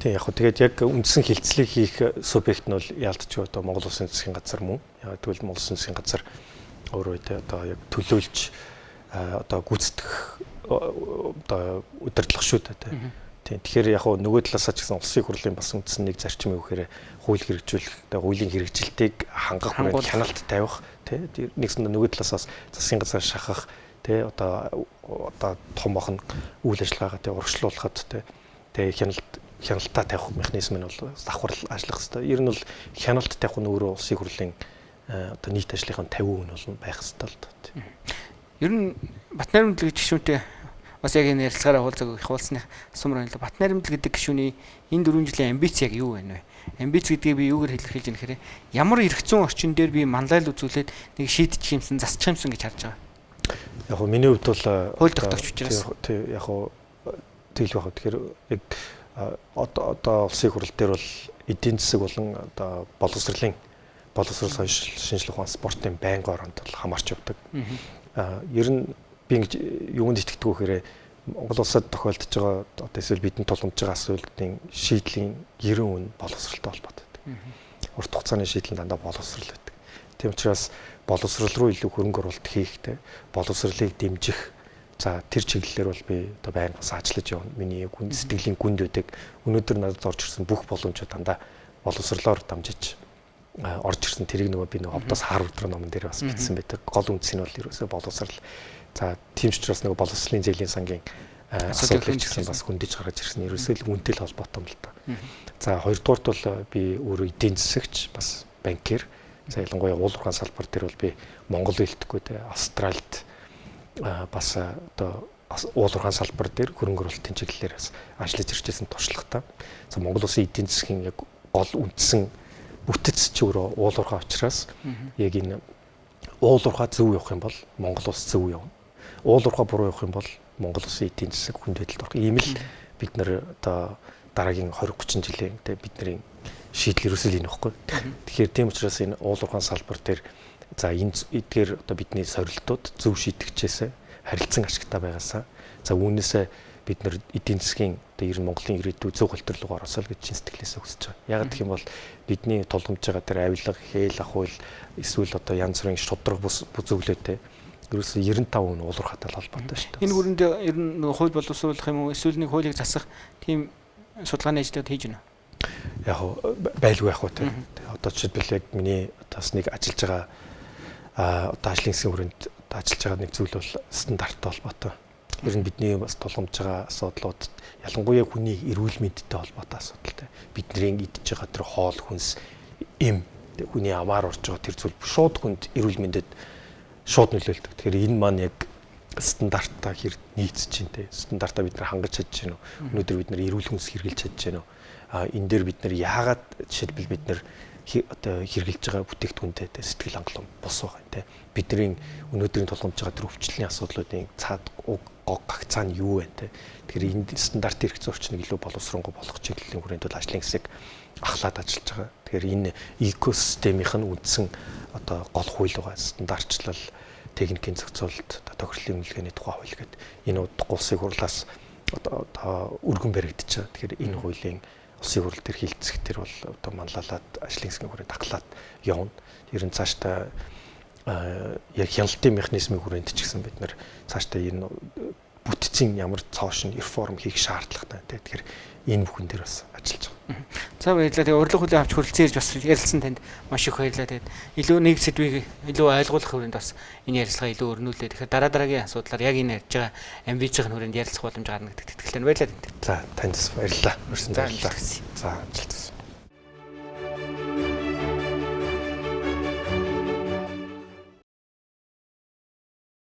Тийм яг хөө тэгээд яг үндсэн хилцлийг хийх субъект нь бол яалтч одоо Монгол Улсын засгийн газар мөн. Яг тэгвэл Монгол Улсын засгийн газар өөрөө одоо яг төлөөлж одоо гүйцэтгэх одоо удирдлага шүү дээ тийм. Тэгэхээр яг нөгөө талаасаа ч гэсэн улсын хурлын бас үндсэн нэг зарчим юу гэхээр хууль хэрэгжүүлэх, хуулийн хэрэгжилтийг хангах хүрээнд хяналт тавих тий нэгсэн нөгөө талаасаас засгийн газар шахах тий одоо том охин үйл ажиллагаагаа тий урагшлуулахад тий хяналтаа тавих механизм нь бол давхар ажиллах хэрэгтэй. Ер нь бол хяналт тавих нь өөрөө улсын хурлын одоо нийт ажлынхаа 50% нь бол байх хэрэгтэй л дээ. Ер нь Батнайрамд л гişүүнтэй бас яг энэ ярилцлагаараа хуулцаг их уулсны асуумар байна л да. Батнайрамд л гэдэг гişүүний энэ 4 жилийн амбиц яг юу байна вэ? Амбиц гэдгийг би юугаар хэлхийлж яах вэ? Ямар эрх зүйн орчин дээр би манлайл үзүүлээд нэг шийдчих юмсан, засчих юмсан гэж харж байгаа. Яг хөө миний хувьд бол хууль тогтоогч учраас тий яг хөө тэгэл байх. Тэгэхээр яг одоо улсын хурал дээр бол эдийн засаг болон одоо боловсрол шинжилгээ ухаан спортын байнгын оронд бол хамаарч явдаг. Ер нь би ингэж юунд итгэдэг вэ гэхээр Монгол улсад тохиолдож байгаа одоо эсвэл бидний тулгамж байгаа асуудлын шийдлийн 90% нь боловсролтой холбоотой байдаг. Урт хугацааны шийдэл дандаа боловсрол байдаг. Тийм учраас боловсрол руу илүү хөрөнгө оруулалт хийхтэй, боловсролыг дэмжих за тэр чиглэлээр бол би одоо байнга бас ажиллаж явна. Миний сэтгэлийн гүнд үүдэг өнөөдөр надад орж ирсэн бүх боломжууд дандаа боловсролоор дамжиж орж ирсэн. Тэрийг нөгөө би нөгөө ховдоос хар өдрөө номон дээр бас бичсэн байдаг. Гол үндэс нь бол ерөөсөө боловсрол. За тийм ч учраас нөгөө боловсролын зээлийн сангийн асуудал ирсэн бас хөндөж гаргаж ирсэн. Ерөөсөө л үнэтэй л холбоотой юм л да. За хоёрдугаарт бол би өөрөө эдийн засагч бас банкир. За ялангуяа уул уурхайн салбар дээр бол би Монгол хэлтэхгүй те Австральд бас одоо уул уурхайн салбар дээр хөрөнгө оруулалтын чиглэлээр бас ажиллаж иржсэн туршлагатай. За Монгол улсын эдийн засгийн яг гол үндсэн бүтэц ч өөрөө уул уурхай учраас яг энэ уул уурхай зөв явах юм бол Монгол улс зөв явна. Уул уурхай буруу явах юм бол Монгол улсын эдийн засаг хүндэтлэлд орох. Ийм л бид нэр одоо дараагийн 20-30 жилийн бидний шийдэл ерөөсөл энэ баггүй. Тэгэхээр тийм учраас энэ уул уурхайн салбар дээр за энэ эдгээр одоо бидний сорилтууд зөв шийдэгчээсээ харилцан ашигтай байгаасаа за үүнээсээ бид нар эдийн засгийн одоо ер нь Монголын ирээдүй зөв голтор руу оросоо л гэж чин сэтгэлээсээ хүсэж байгаа. Яг гэх юм бол бидний тулгамж байгаа тэр авилга, хээл ахуйл эсвэл одоо янз бүрийн шудраг бүзөглөөтэй ерөөсөө 95% уул уурхайтай холбоотой шүү дээ. Энэ хүрээнд ер нь хууль боловсруулах юм уу эсвэл нэг хуулийг засах тийм судалгааны ажлууд хийж байна. Яг байлгүй яг уу тийм. Одоо жишээлбэл яг миний бас нэг ажиллаж байгаа одоо ажлын хэсгийн хүрээнд одоо ажиллаж байгаа нэг зүйл бол стандарттай холбоотой. Ер нь бидний бас тулгамж байгаа асуудлууд ялангуяа хүний эрүүл мэндтэй холбоотой асуудалтай. Бидний идж байгаа тэр хоол хүнс эм хүний амаар орж байгаа тэр зүйл шууд хүнд эрүүл мэндэд шууд нөлөөлдөг. Тэгэхээр энэ маань яг стандартаа хэр нийцэж чинь те. Стандартаа бид нар хангаж чадж байна уу? Өнөөдөр бид нар эрүүл хүнс хэрэгжилж чадж байна уу? Энэ дээр бид нар яагаад жишээлбэл бид нар одоо хэрэгжилж байгаа бүтээгдэхүүнтэй сэтгэл хангалуун бос байгаа те. Бидний өнөөдрийн тулгамж байгаа тэр өвчлөлийн асуудлуудын цаад гагцаа нь юу вэ те. Тэгэхээр энэ стандарт эрх зөрчнийг илүү боловсронгуй болгох чиглэлийн хүрээнд бол ажлын хэсэг ахлаад ажиллаж байгаа. Тэгэхээр энэ экосистемийнх нь үндсэн одоо гол хууль байгаа стандартчлал техникийн зохицуулалт тохирлын үнэлгээний тухай хууль гэдэг энэ удахгүй улсын хурлаас одоо өргөн баригдаж байгаа. Тэгэхээр энэ хуулийн улсын хурал дээр хилцэх тэр бол одоо манлайлаад ажлын хэсгийн хүрээнд таглаад явна. Ер нь цаашдаа яг хяналтын механизмын хүрээнд ч гэсэн бид нэр цаашдаа энэ бүтцийн ямар цоошин реформ хийх шаардлагатай. Тэгэхээр энэ бүхэн дээр бас ажиллаж байгаа. За баярлалаа. Тэгээ урилга хүлээн авч хүрэлцэн ирж бас ярилцсан танд маш их баярлалаа. Тэгээд илүү нэг сэдвийг илүү ойлгуулах хүрээнд бас энэ ярилцлагаа илүү өрнүүлээ. Тэгэхээр дараагийн асуудлаар яг энэ ярьж байгаа амбицийн хүрээнд ярилцах боломж гарна гэдэгт итгэлтэй байна. Баярлалаа танд. За танд баярлалаа. Өрсөн баярлалаа. За амжилт.